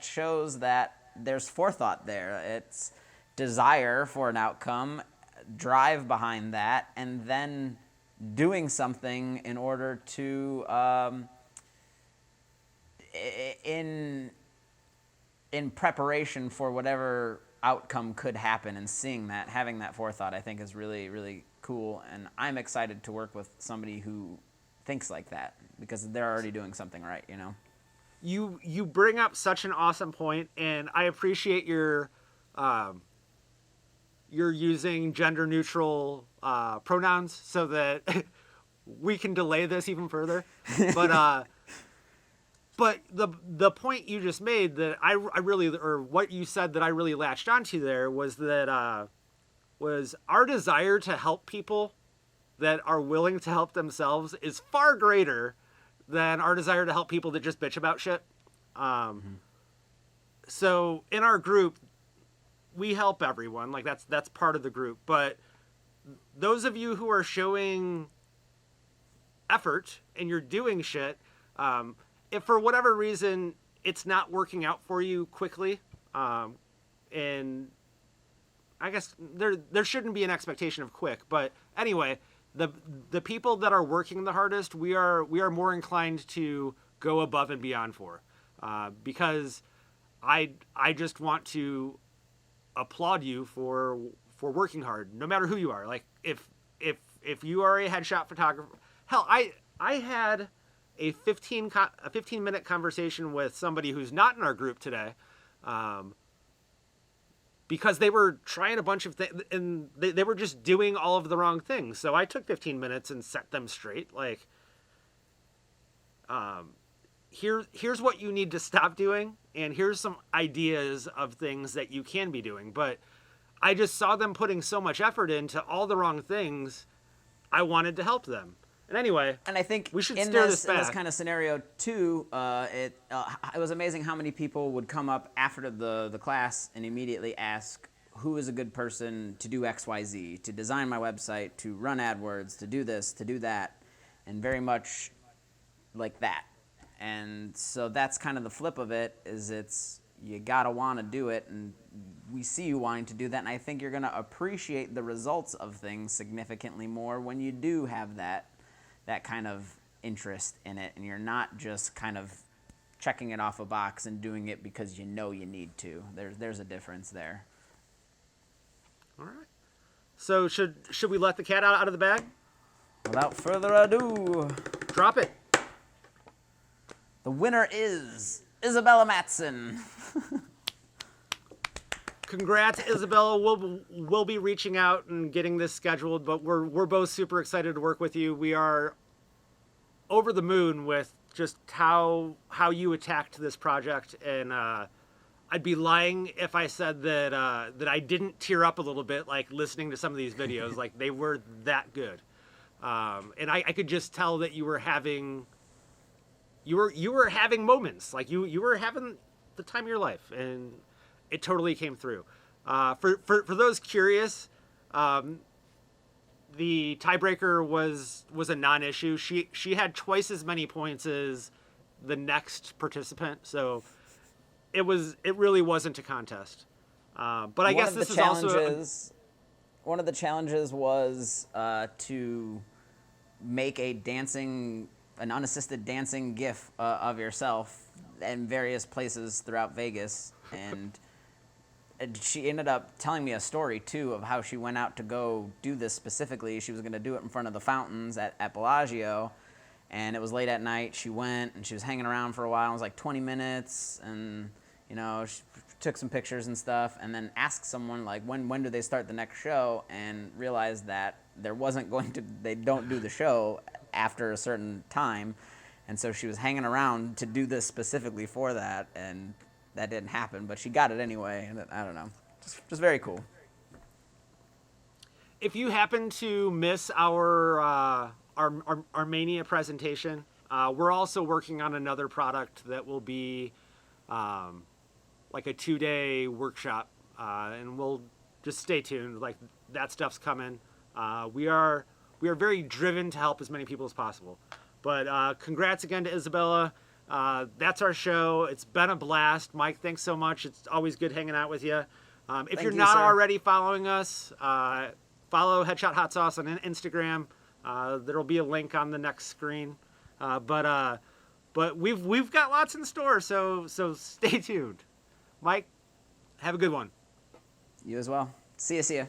shows that there's forethought there. It's desire for an outcome, drive behind that, and then doing something in order to in preparation for whatever outcome could happen, and seeing that, having that forethought, I think is really, really cool. And I'm excited to work with somebody who thinks like that because they're already doing something right, you know? You bring up such an awesome point, and I appreciate your you're using gender neutral pronouns so that we can delay this even further. But but the point you just made that I really, or what you said that I really latched onto there, was that was our desire to help people that are willing to help themselves is far greater than our desire to help people that just bitch about shit. So in our group, we help everyone. Like, that's part of the group. But those of you who are showing effort and you're doing shit, if for whatever reason it's not working out for you quickly, and I guess there shouldn't be an expectation of quick, but anyway, the people that are working the hardest, we are more inclined to go above and beyond for, because I just want to applaud you for working hard, no matter who you are. Like, if you are a headshot photographer, hell, I had a 15-minute conversation with somebody who's not in our group today, because they were trying a bunch of things, and they were just doing all of the wrong things. So I took 15 minutes and set them straight. Like, here's what you need to stop doing, and here's some ideas of things that you can be doing. But I just saw them putting so much effort into all the wrong things. I wanted to help them. And anyway, and I think we should in steer this this back. In this kind of scenario too, it was amazing how many people would come up after the class and immediately ask, who is a good person to do XYZ, to design my website, to run AdWords, to do this, to do that, and very much like that. And so that's kind of the flip of it, is it's, you gotta want to do it, and we see you wanting to do that, and I think you're gonna appreciate the results of things significantly more when you do have that kind of interest in it, and you're not just kind of checking it off a box and doing it because you know you need to. There's a difference there. All right. So should we let the cat out of the bag? Without further ado, drop it. The winner is Isabella Matson. Congrats, Isabella. We'll be reaching out and getting this scheduled, but we're both super excited to work with you. We are over the moon with just how you attacked this project, and I'd be lying if I said that I didn't tear up a little bit, like, listening to some of these videos. Like, they were that good, and I could just tell that you were having moments, like you were having the time of your life, and it totally came through. For those curious, the tiebreaker was a non-issue. She had twice as many points as the next participant, so it really wasn't a contest. But I guess this is also one of the challenges was to make an unassisted dancing GIF of yourself in various places throughout Vegas, and she ended up telling me a story too of how she went out to go do this specifically. She was going to do it in front of the fountains at Bellagio, and it was late at night. She went and she was hanging around for a while. It was like 20 minutes, and she took some pictures and stuff, and then asked someone like when do they start the next show, and realized that they don't do the show after a certain time, and so she was hanging around to do this specifically for that, and that didn't happen, but she got it anyway, and I don't know, just very cool. If you happen to miss our mania presentation, we're also working on another product that will be like a 2-day workshop, and we'll just stay tuned. Like, that stuff's coming. We are very driven to help as many people as possible. But congrats again to Isabella. That's our show. It's been a blast. Mike, thanks so much. It's always good hanging out with you. If you're not already following us, follow Headshot Hot Sauce on Instagram. There'll be a link on the next screen. But we've got lots in store, so stay tuned. Mike, have a good one. You as well. See ya.